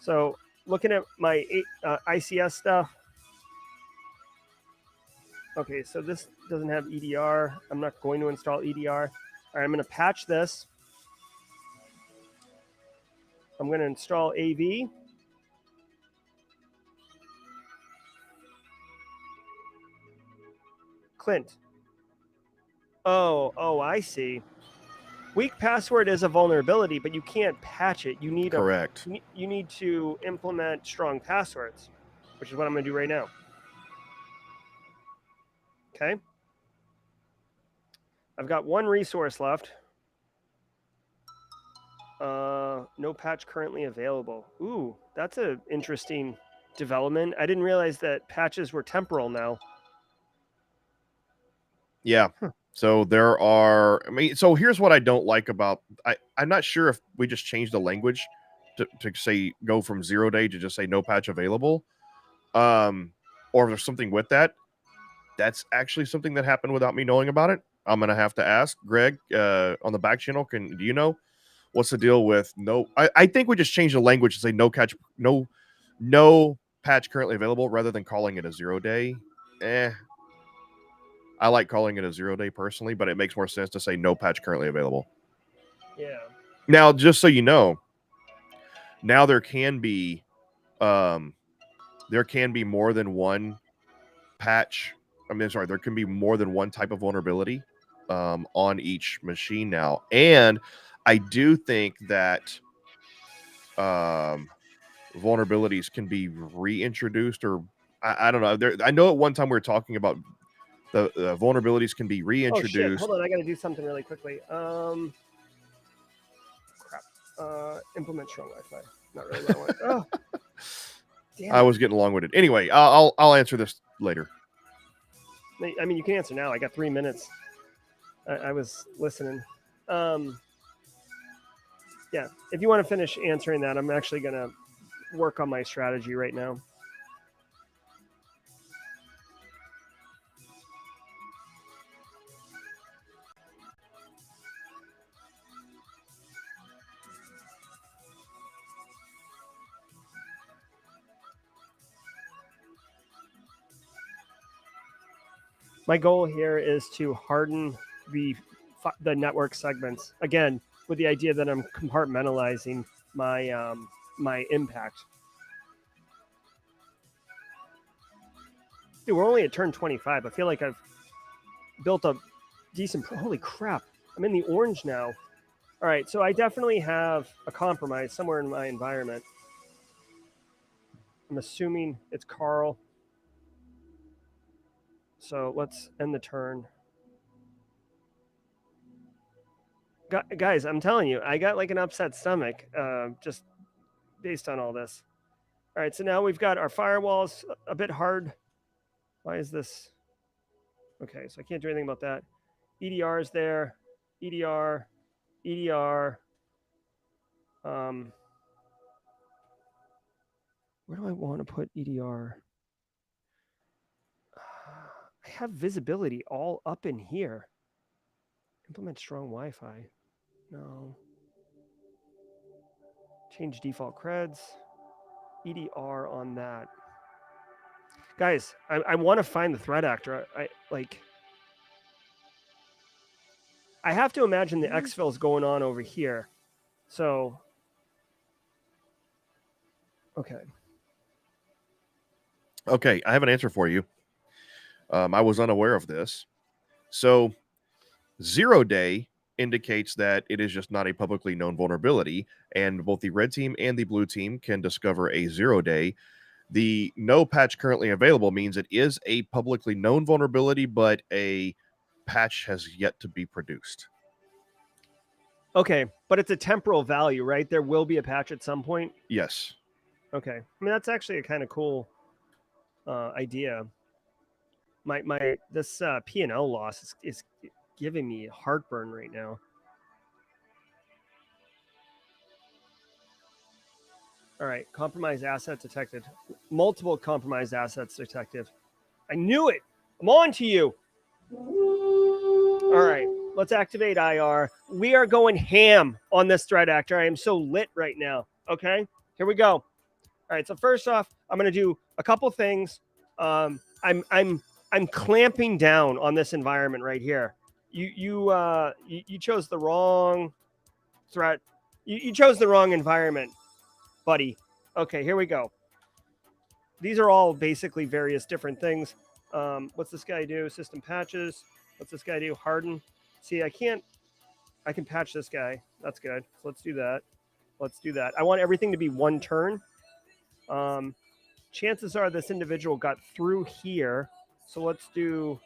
So looking at my ICS stuff. Okay, so this doesn't have EDR. I'm not going to install EDR. All right, I'm going to patch this. I'm going to install AV. Clint. Oh, I see. Weak password is a vulnerability, but you can't patch it. You need Correct. You need to implement strong passwords, which is what I'm going to do right now. Okay. I've got 1 resource left. No patch currently available. Ooh, that's a interesting development. I didn't realize that patches were temporal now. Yeah. So there are, I mean, so here's what I don't like about, I'm not sure if we just changed the language to say, go from 0 day to just say no patch available. Or if there's something with that. That's actually something that happened without me knowing about it. I'm going to have to ask Greg on the back channel. Do you know what's the deal with no? I think we just changed the language to say no patch currently available rather than calling it a 0 day. I like calling it a 0 day personally, but it makes more sense to say no patch currently available. Yeah. Now, just so you know, now there can be more than one patch. There can be more than one type of vulnerability on each machine now. And I do think that vulnerabilities can be reintroduced, or I don't know. I know at one time we were talking about the vulnerabilities can be reintroduced. Oh shit! Hold on, I got to do something really quickly. Crap. Implement strong Wi-Fi. Not really what I want. Oh, damn I it. was getting long-winded. Anyway, I'll answer this later. I mean, you can answer now. I got 3 minutes. I was listening. Yeah, if you want to finish answering that, I'm actually gonna work on my strategy right now. My goal here is to harden the network segments again, with the idea that I'm compartmentalizing my my impact. Dude, we're only at turn 25. I feel like I've built a decent. Holy crap! I'm in the orange now. All right, so I definitely have a compromise somewhere in my environment. I'm assuming it's Carl. So let's end the turn. Guys, I'm telling you, I got like an upset stomach just based on all this. All right, so now we've got our firewalls a bit hard. Why is this? Okay, so I can't do anything about that. EDR is there. EDR, EDR. Where do I want to put EDR? I have visibility all up in here. Implement strong Wi-Fi. No. Change default creds. EDR on that. Guys, I want to find the threat actor. I have to imagine the exfil is going on over here. So, okay. Okay, I have an answer for you. I was unaware of this. So 0 day indicates that it is just not a publicly known vulnerability, and both the red team and the blue team can discover a 0 day. The no patch currently available means it is a publicly known vulnerability, but a patch has yet to be produced. Okay, but it's a temporal value, right? There will be a patch at some point. Yes. Okay, I mean that's actually a kind of cool idea. This P&L loss is giving me heartburn right now. All right, compromised asset detected. Multiple compromised assets detected. I knew it. I'm on to you. All right, let's activate IR. We are going ham on this threat actor. I am so lit right now. Okay, here we go. All right, so first off, I'm going to do a couple things. I'm clamping down on this environment right here. You chose the wrong threat. You chose the wrong environment, buddy. Okay, here we go. These are all basically various different things. What's this guy do? System patches. What's this guy do? Harden. See, I can patch this guy. That's good. So let's do that. Let's do that. I want everything to be one turn. Chances are this individual got through here. So let's do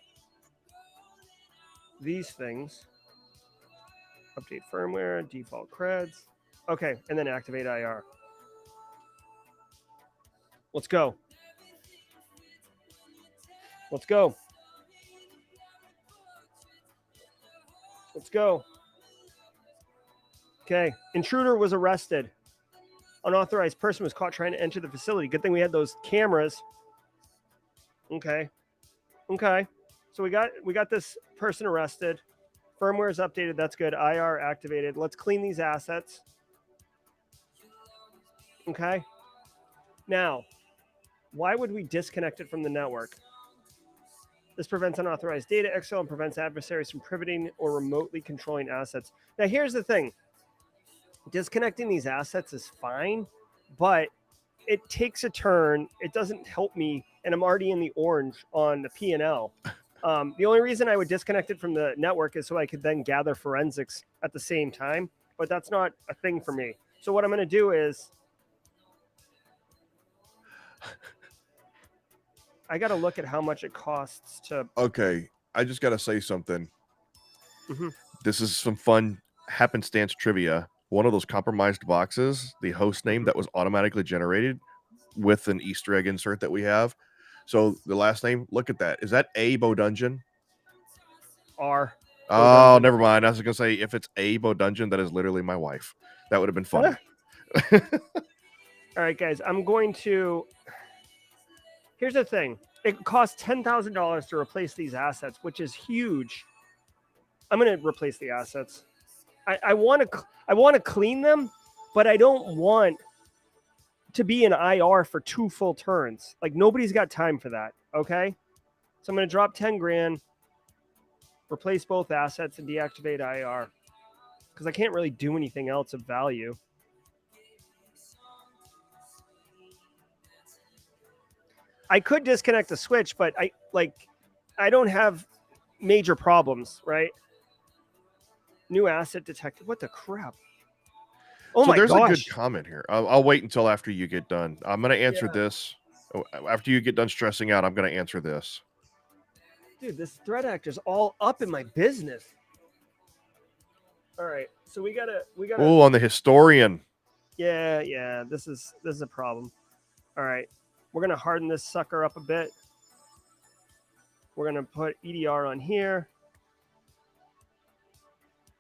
these things. Update firmware, default creds. Okay, and then activate IR. Let's go. Let's go. Let's go. Okay, intruder was arrested. Unauthorized person was caught trying to enter the facility. Good thing we had those cameras. Okay. Okay. So we got this person arrested. Firmware is updated. That's good. IR activated. Let's clean these assets. Okay. Now, why would we disconnect it from the network? This prevents unauthorized data excel and prevents adversaries from pivoting or remotely controlling assets. Now, here's the thing. Disconnecting these assets is fine, but it takes a turn. It doesn't help me, and I'm already in the orange on the P&L. The only reason I would disconnect it from the network is so I could then gather forensics at the same time, but that's not a thing for me. So what I'm going to do is I got to look at how much it costs to. Okay, I just got to say something. Mhm. This is some fun happenstance trivia. One of those compromised boxes, the host name that was automatically generated with an Easter egg insert that we have. So the last name, look at that. Is that A Bodungen? R. Oh, Bodungen. never mind. I was going to say, if it's A Bodungen, that is literally my wife. That would have been funny. All right, guys, I'm going to. Here's the thing. It costs $10,000 to replace these assets, which is huge. I'm going to replace the assets. I want to clean them, but I don't want to be in IR for 2 full turns. Like, nobody's got time for that. Okay. So I'm going to drop 10 grand, replace both assets, and deactivate IR because I can't really do anything else of value. I could disconnect the switch, but I don't have major problems, right? New asset detected. What the crap? Oh, So my there's a good gosh. comment here. I'll wait until after you get done. I'm going to answer this. After you get done stressing out, I'm going to answer this. Dude, this threat actor's all up in my business. All right. So we gotta Oh, on the historian. Yeah, this is a problem. All right. We're gonna harden this sucker up a bit. We're gonna put EDR on here.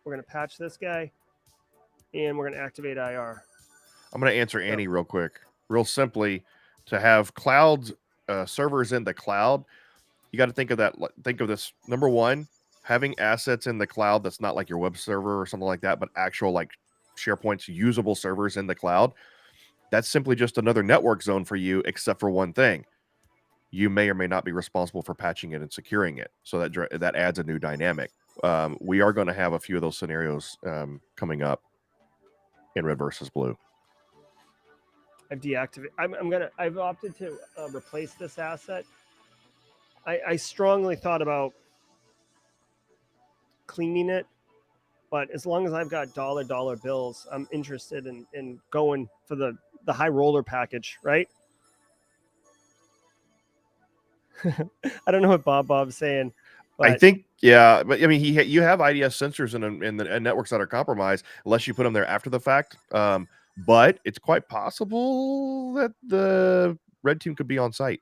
We're gonna patch this guy, and we're gonna activate IR. I'm going to answer Annie real quick. Real simply, to have cloud servers in the cloud, you got to think of that. Think of this. Number one, having assets in the cloud that's not like your web server or something like that, but actual like SharePoint's usable servers in the cloud. That's simply just another network zone for you, except for one thing. You may or may not be responsible for patching it and securing it. So that adds a new dynamic. We are going to have a few of those scenarios coming up in Red versus Blue. I've deactivated. I've opted to replace this asset. I strongly thought about cleaning it, but as long as I've got dollar bills, I'm interested in going for the high roller package, right? I don't know what Bob's saying. But I think, yeah, but I mean, you have IDS sensors in the networks that are compromised, unless you put them there after the fact. But it's quite possible that the red team could be on site.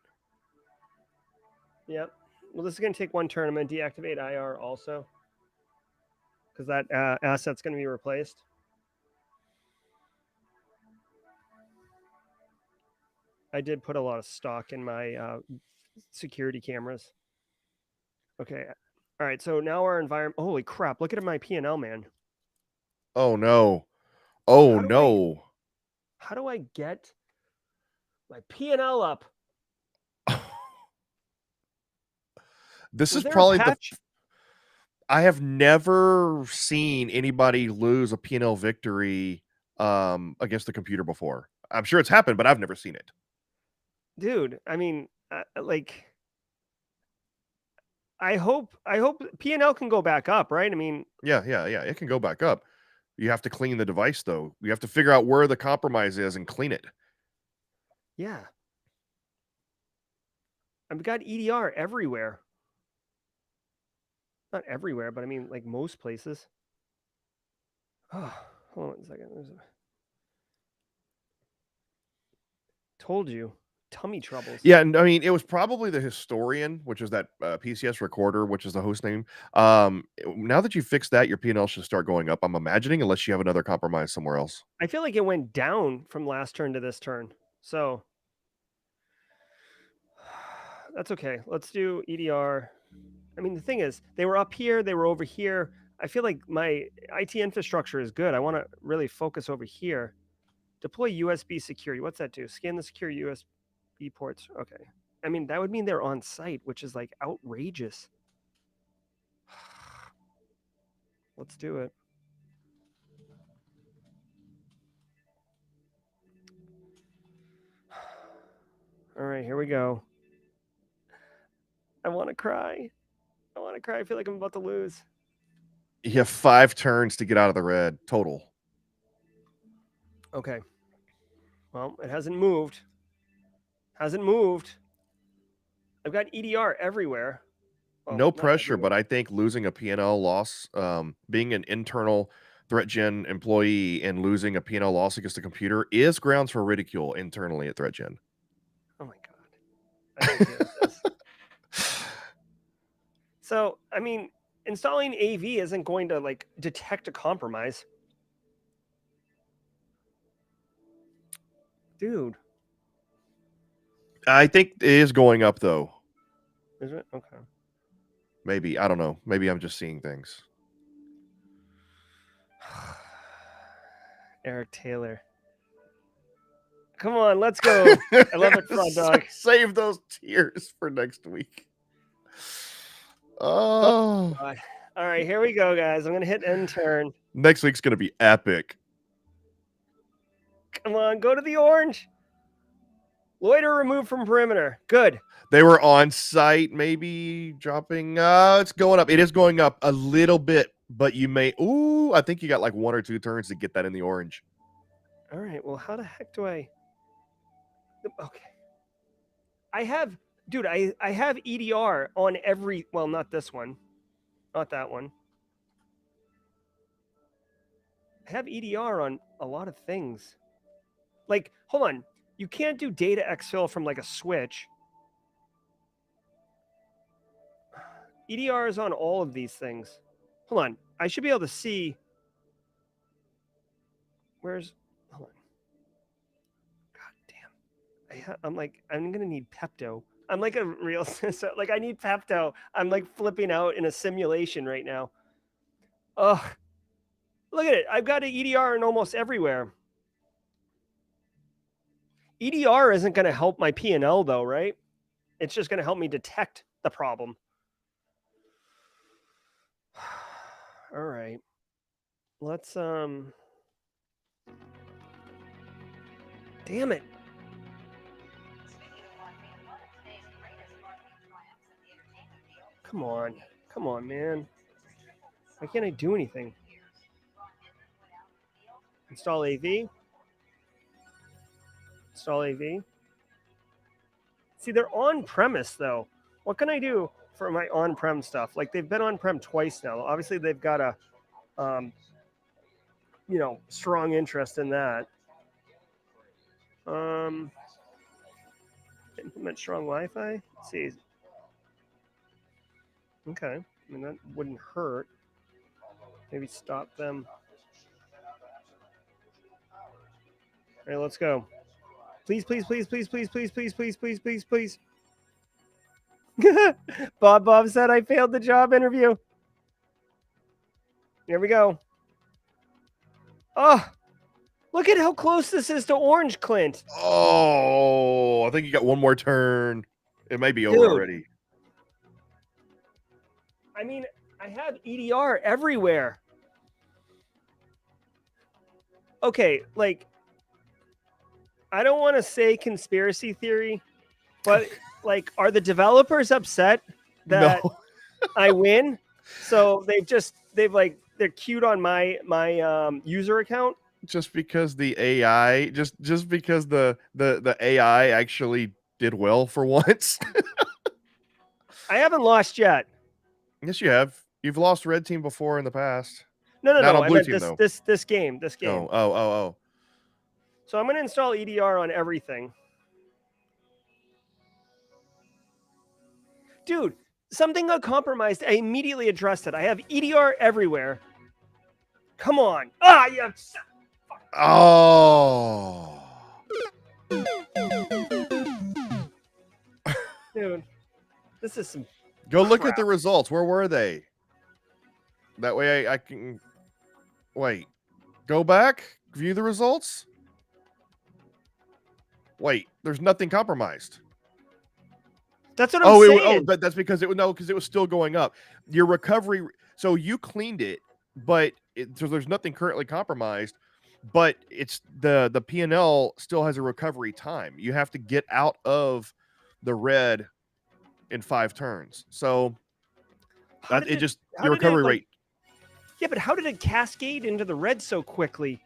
Yep. Well, this is going to take one turn. I'm going to deactivate IR also because that asset's going to be replaced. I did put a lot of stock in my security cameras. Okay. All right. So now our environment. Holy crap! Look at my P&L, man. Oh no! Oh no! How do I get my P&L up? This is probably I have never seen anybody lose a P&L victory against the computer before. I'm sure it's happened, but I've never seen it. Dude, I mean, I hope P&L can go back up, right? I mean, yeah, it can go back up. You have to clean the device, though. You have to figure out where the compromise is and clean it. Yeah. I've got EDR everywhere. Not everywhere, but I mean, like most places. Oh, hold on a second. Told you. Tummy troubles. Yeah, and I mean, it was probably the Historian, which is that PCS recorder, which is the host name. Now that you fixed that, your P&L should start going up, I'm imagining, unless you have another compromise somewhere else. I feel like it went down from last turn to this turn. So that's okay. Let's do EDR. I mean, the thing is, they were up here, they were over here. I feel like my IT infrastructure is good. I want to really focus over here. Deploy USB security. What's that do? Scan the secure USB ports. Okay. I mean, that would mean they're on site, which is like outrageous. Let's do it. All right, here we go. I want to cry. I want to cry. I feel like I'm about to lose. You have 5 turns to get out of the red total. Okay. Well, it hasn't moved. Hasn't moved. I've got EDR everywhere. Well, No not pressure, but everywhere. I think losing a P&L loss, being an internal ThreatGEN employee and losing a P&L loss against the computer is grounds for ridicule internally at ThreatGEN. Oh my God. I can't deal with this. So, I mean, installing AV isn't going to like detect a compromise. Dude. I think it is going up, though. Is it? Okay. Maybe. I don't know. Maybe I'm just seeing things. Eric Taylor. Come on, let's go. I love it, Frog Dog. Save those tears for next week. Oh. God. All right, here we go, guys. I'm going to hit end turn. Next week's going to be epic. Come on, go to the orange. Loiter removed from perimeter. Good. They were on site, maybe dropping. It's going up. It is going up a little bit, but you may. Ooh, I think you got like 1 or 2 turns to get that in the orange. All right. Well, how the heck do I? Okay. I have, dude. I have EDR on every. Well, not this one, not that one. I have EDR on a lot of things. Like, hold on. You can't do data exfil from like a switch. EDR is on all of these things. Hold on. I should be able to see. Where's. Hold on. God damn. I'm like, I'm going to need Pepto. I'm like a real. Like, I need Pepto. I'm like flipping out in a simulation right now. Ugh. Look at it. I've got an EDR in almost everywhere. EDR isn't going to help my P&L though, right? It's just going to help me detect the problem. All right. Let's damn it. Come on. Come on, man. Why can't I do anything? Install AV. Install AV. See, they're on-premise, though. What can I do for my on-prem stuff? Like, they've been on-prem twice now. Obviously, they've got a, strong interest in that. Implement strong Wi-Fi. Let's see. Okay. I mean, that wouldn't hurt. Maybe stop them. All right, let's go. Please, please, please, please, please, please, please, please, please, please, please. Bob said I failed the job interview. Here we go. Oh, look at how close this is to orange, Clint. Oh, I think you got 1 more turn. It may be over already. I mean, I have EDR everywhere. Okay, like, I don't want to say conspiracy theory, but like, are the developers upset that I win? So they're queued on my user account. Just because the AI, just because the AI actually did well for once. I haven't lost yet. Yes, you have. You've lost red team before in the past. No. Not on I blue meant team, though. this game. Oh. So I'm going to install EDR on everything. Dude, something got compromised. I immediately addressed it. I have EDR everywhere. Come on. Yeah. Oh. Dude, this is some. Go look at the results. Where were they? That way I can... Wait. Go back. View the results. Wait. There's nothing compromised. That's what I'm saying. Oh, that's because it was still going up. Your recovery... So you cleaned it, but so there's nothing currently compromised, but it's the P&L still has a recovery time. You have to get out of the red in 5 turns. So your recovery rate. Yeah, but how did it cascade into the red so quickly?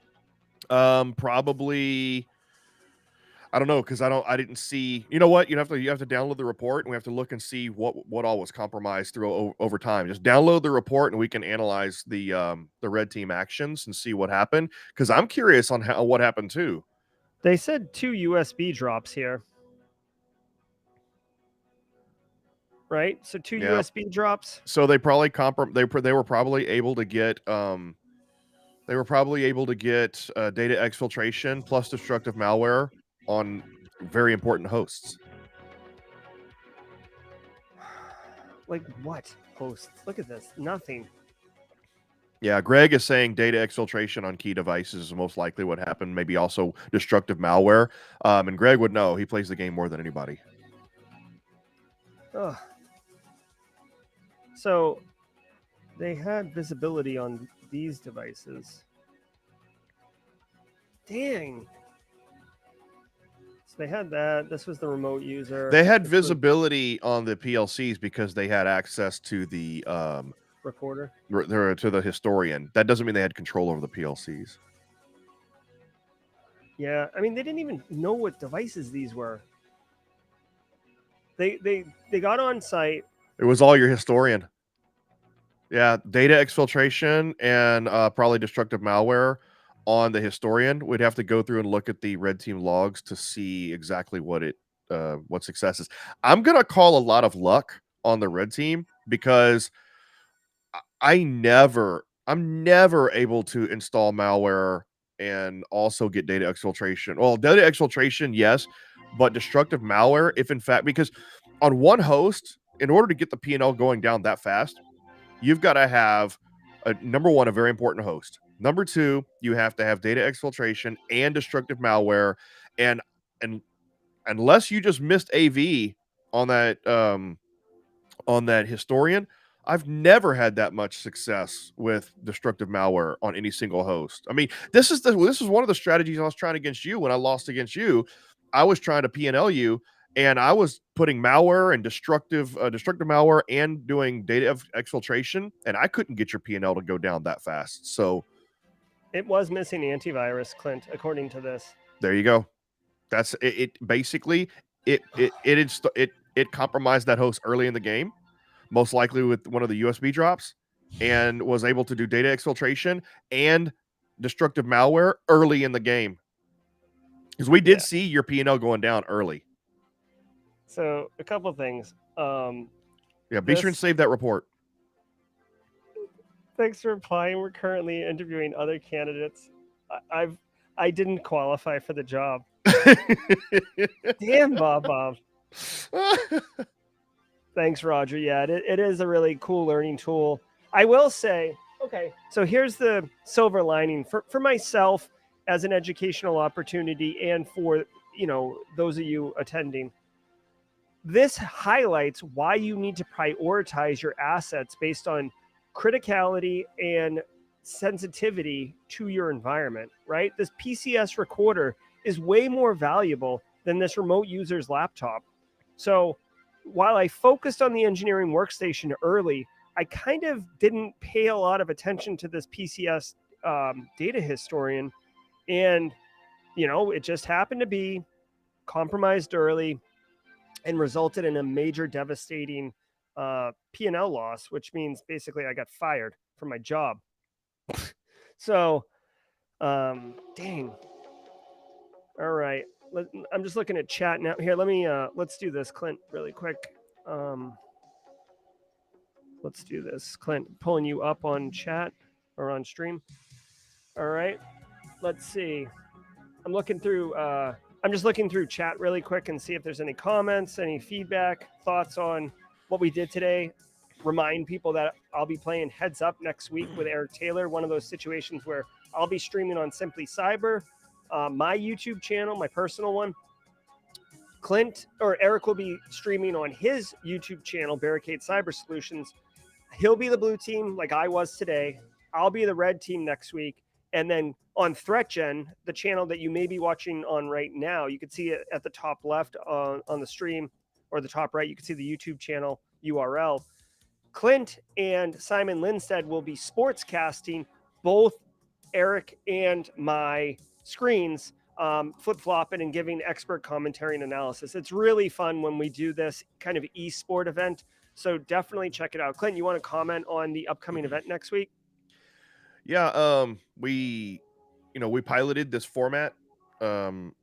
Probably, I don't know, because I didn't see. You know what? You have to download the report, and we have to look and see what all was compromised through over time. Just download the report, and we can analyze the red team actions and see what happened. Because I'm curious on what happened too. They said 2 USB drops here. Right? So 2 USB drops. So they probably they were probably able to get data exfiltration plus destructive malware on very important hosts. Like what hosts? Look at this. Nothing. Yeah, Greg is saying data exfiltration on key devices is most likely what happened. Maybe also destructive malware. And Greg would know. He plays the game more than anybody. Ugh. So they had visibility on these devices. Dang. So they had that. This was the remote user. They had visibility on the PLCs because they had access to the recorder, to the historian. That doesn't mean they had control over the PLCs. Yeah, I mean, they didn't even know what devices these were. They got on site. It was all your historian. Yeah, data exfiltration and probably destructive malware on the historian. We'd have to go through and look at the red team logs to see exactly what success is. I'm gonna call a lot of luck on the red team because I'm never able to install malware and also get data exfiltration. Well, data exfiltration, yes, but destructive malware, if in fact, because on one host, in order to get the P&L going down that fast, you've got to have number one, a very important host. Number two, you have to have data exfiltration and destructive malware, and unless you just missed AV on that historian, I've never had that much success with destructive malware on any single host. I mean, this is one of the strategies I was trying against you when I lost against you. I was trying to P&L you, and I was putting malware and destructive malware and doing data exfiltration, and I couldn't get your P&L to go down that fast. So it was missing antivirus, Clint, according to this. There you go. That's it. Basically, it compromised that host early in the game, most likely with one of the USB drops, and was able to do data exfiltration and destructive malware early in the game. Because we did see your P&L going down early. So a couple of things. Be sure and save that report. Thanks for replying. We're currently interviewing other candidates. I didn't qualify for the job. Damn, Bob. Thanks, Roger. Yeah, it is a really cool learning tool. I will say, okay, so here's the silver lining for myself as an educational opportunity and for, those of you attending. This highlights why you need to prioritize your assets based on criticality and sensitivity to your environment, right? This PCS recorder is way more valuable than this remote user's laptop. So while I focused on the engineering workstation early, I kind of didn't pay a lot of attention to this PCS data historian. And, it just happened to be compromised early and resulted in a major devastating P&L loss, which means basically I got fired from my job. So, dang. All right. I'm just looking at chat now. Here, let's do this, Clint, really quick. Let's do this. Clint, pulling you up on chat or on stream. All right. Let's see. I'm just looking through chat really quick and see if there's any comments, any feedback, thoughts on what we did today. Remind people that I'll be playing Heads Up next week with Eric Taylor, one of those situations where I'll be streaming on Simply Cyber, my YouTube channel, my personal one. Clint or Eric will be streaming on his YouTube channel, Barricade Cyber Solutions. He'll be the blue team like I was today. I'll be the red team next week. And then on ThreatGEN, the channel that you may be watching on right now, you can see it at the top left on the stream, or the top right, you can see the YouTube channel URL. Clint and Simon Lindstedt will be sportscasting both Eric and my screens, flip-flopping and giving expert commentary and analysis. It's really fun when we do this kind of e-sport event. So definitely check it out. Clint, you want to comment on the upcoming event next week? Yeah, we piloted this format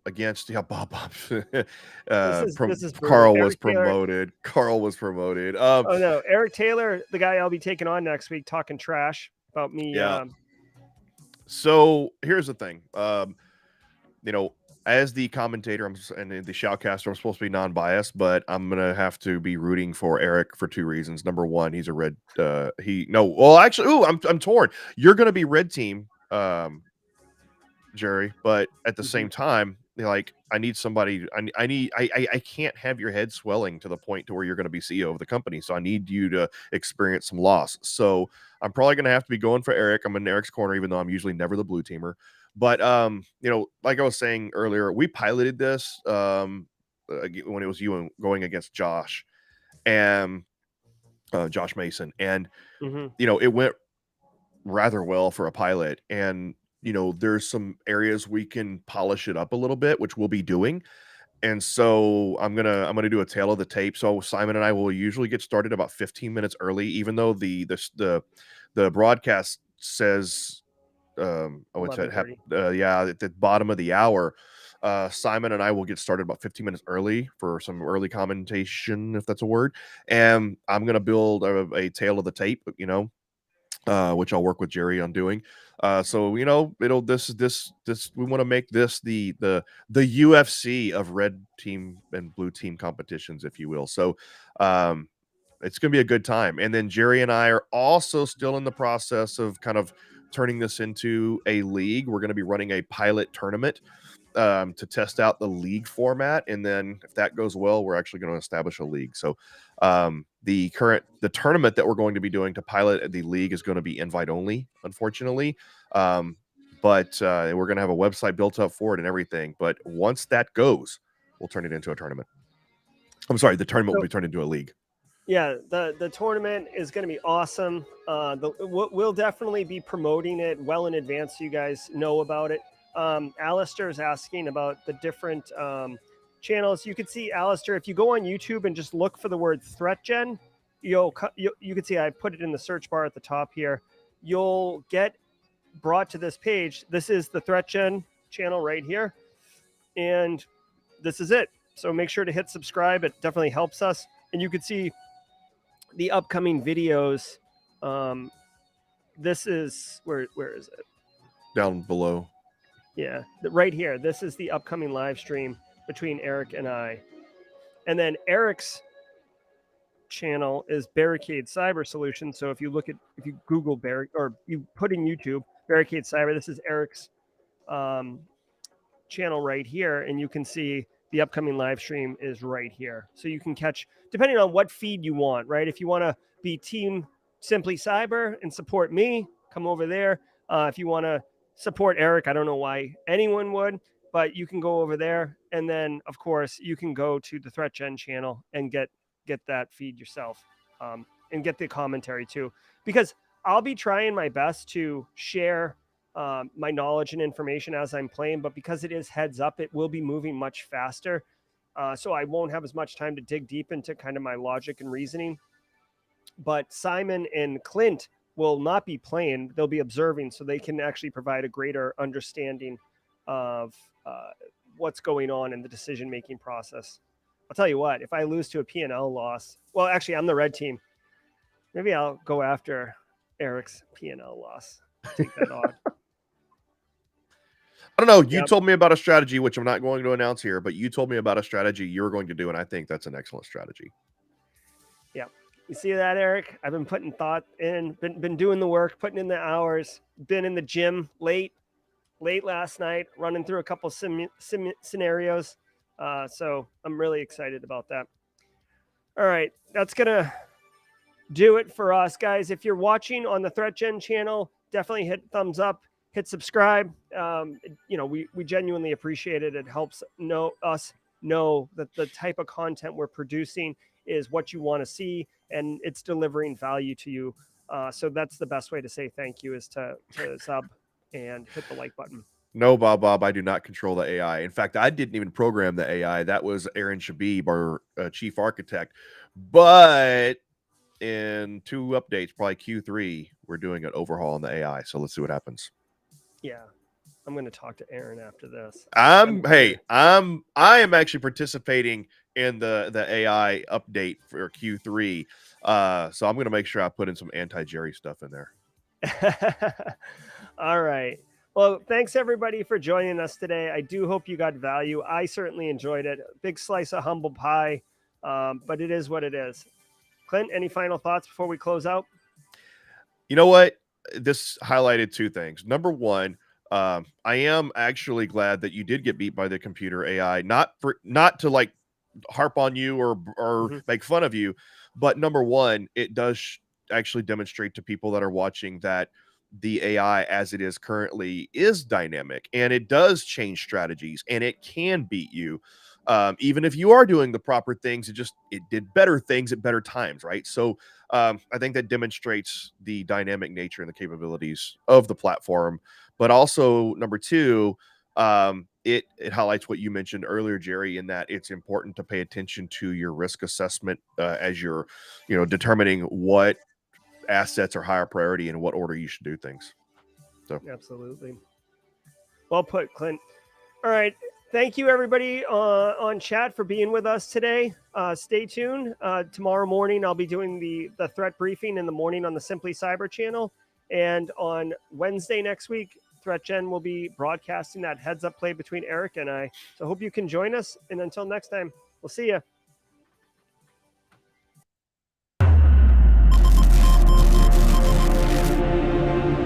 against Bob. This is Carl Eric was promoted. Carl was promoted. Oh no, Eric Taylor, the guy I'll be taking on next week, talking trash about me. Yeah. So here's the thing. As the commentator and the shoutcaster, I'm supposed to be non-biased, but I'm gonna have to be rooting for Eric for two reasons. Number one, he's a red. I'm torn. You're gonna be red team, Jerry, but at the same time, like, I need somebody. I can't have your head swelling to the point to where you're going to be CEO of the company. So I need you to experience some loss. So I'm probably going to have to be going for Eric. I'm in Eric's corner, even though I'm usually never the blue teamer. But like I was saying earlier, we piloted this when it was you and going against Josh and Josh Mason, and it went rather well for a pilot. And there's some areas we can polish it up a little bit, which we'll be doing. And so I'm gonna do a tail of the tape. So Simon and I will usually get started about 15 minutes early, even though the broadcast says at the bottom of the hour. Simon and I will get started about 15 minutes early for some early commentation, if that's a word. And I'm gonna build a tail of the tape, which I'll work with Jerry on doing. So we want to make this the UFC of red team and blue team competitions, if you will. So it's going to be a good time. And then Jerry and I are also still in the process of kind of turning this into a league. We're going to be running a pilot tournament to test out the league format, and then if that goes well, we're actually going to establish a league. So the tournament that we're going to be doing to pilot the league is going to be invite only, unfortunately, but we're going to have a website built up for it and everything. But once that goes, we'll turn it into a tournament. I'm sorry, the tournament will be turned into a league. Yeah, the tournament is going to be awesome. We'll definitely be promoting it well in advance so you guys know about it. Alistair is asking about the different channels. You can see, Alistair, if you go on YouTube and just look for the word ThreatGEN, you can see I put it in the search bar at the top here. You'll get brought to this page. This is the ThreatGEN channel right here, and this is it. So make sure to hit subscribe. It definitely helps us. And you can see the upcoming videos. This is where is it? Down below. Yeah, right here. This is the upcoming live stream between Eric and I. And then Eric's channel is Barricade Cyber Solutions. So if you Google or you put in YouTube Barricade Cyber, this is Eric's channel right here, and you can see the upcoming live stream is right here. So you can catch, depending on what feed you want, right? If you want to be Team Simply Cyber and support me, come over there. If you want to support Eric, I don't know why anyone would, but you can go over there. And then, of course, you can go to the ThreatGEN channel and get that feed yourself, and get the commentary too. Because I'll be trying my best to share my knowledge and information as I'm playing, but because it is heads up, it will be moving much faster. So I won't have as much time to dig deep into kind of my logic and reasoning. But Simon and Clint will not be playing. They'll be observing, so they can actually provide a greater understanding of what's going on in the decision-making process. I'll tell you what, if I lose to a P&L loss, well, actually, I'm the red team. Maybe I'll go after Eric's P&L loss. Take that on. I don't know. You Yep. told me about a strategy, which I'm not going to announce here, but you told me about a strategy you're going to do, and I think that's an excellent strategy. Yeah. You see that, Eric? I've been putting thought in, been doing the work, putting in the hours, been in the gym late last night, running through a couple scenarios. So I'm really excited about that. All right. That's going to do it for us, guys. If you're watching on the ThreatGEN channel, definitely hit thumbs up, hit subscribe. We genuinely appreciate it. It helps us know that the type of content we're producing is what you want to see, and it's delivering value to you. So that's the best way to say thank you, is to sub and hit the like button. No, Bob, I do not control the AI. In fact, I didn't even program the AI. That was Aaron Shabib, our chief architect. But in 2 updates, probably Q3, we're doing an overhaul on the AI. So let's see what happens. Yeah. I'm going to talk to Aaron after this. I am actually participating in the AI update for Q3. So I'm going to make sure I put in some anti-Jerry stuff in there. All right. Well, thanks everybody for joining us today. I do hope you got value. I certainly enjoyed it. Big slice of humble pie, but it is what it is. Clint, any final thoughts before we close out? You know what? This highlighted 2 things. Number one, I am actually glad that you did get beat by the computer AI, not to like harp on you or make fun of you, but number one, it does actually demonstrate to people that are watching that the AI as it is currently is dynamic, and it does change strategies, and it can beat you. Even if you are doing the proper things, it did better things at better times, right? So I think that demonstrates the dynamic nature and the capabilities of the platform. But also, number 2, it highlights what you mentioned earlier, Jerry, in that it's important to pay attention to your risk assessment as you're, determining what assets are higher priority and what order you should do things. So absolutely. Well put, Clint. All right. Thank you, everybody on chat, for being with us today. Stay tuned. Tomorrow morning, I'll be doing the threat briefing in the morning on the Simply Cyber channel. And on Wednesday next week, ThreatGEN will be broadcasting that heads up play between Eric and I. So I hope you can join us. And until next time, we'll see you.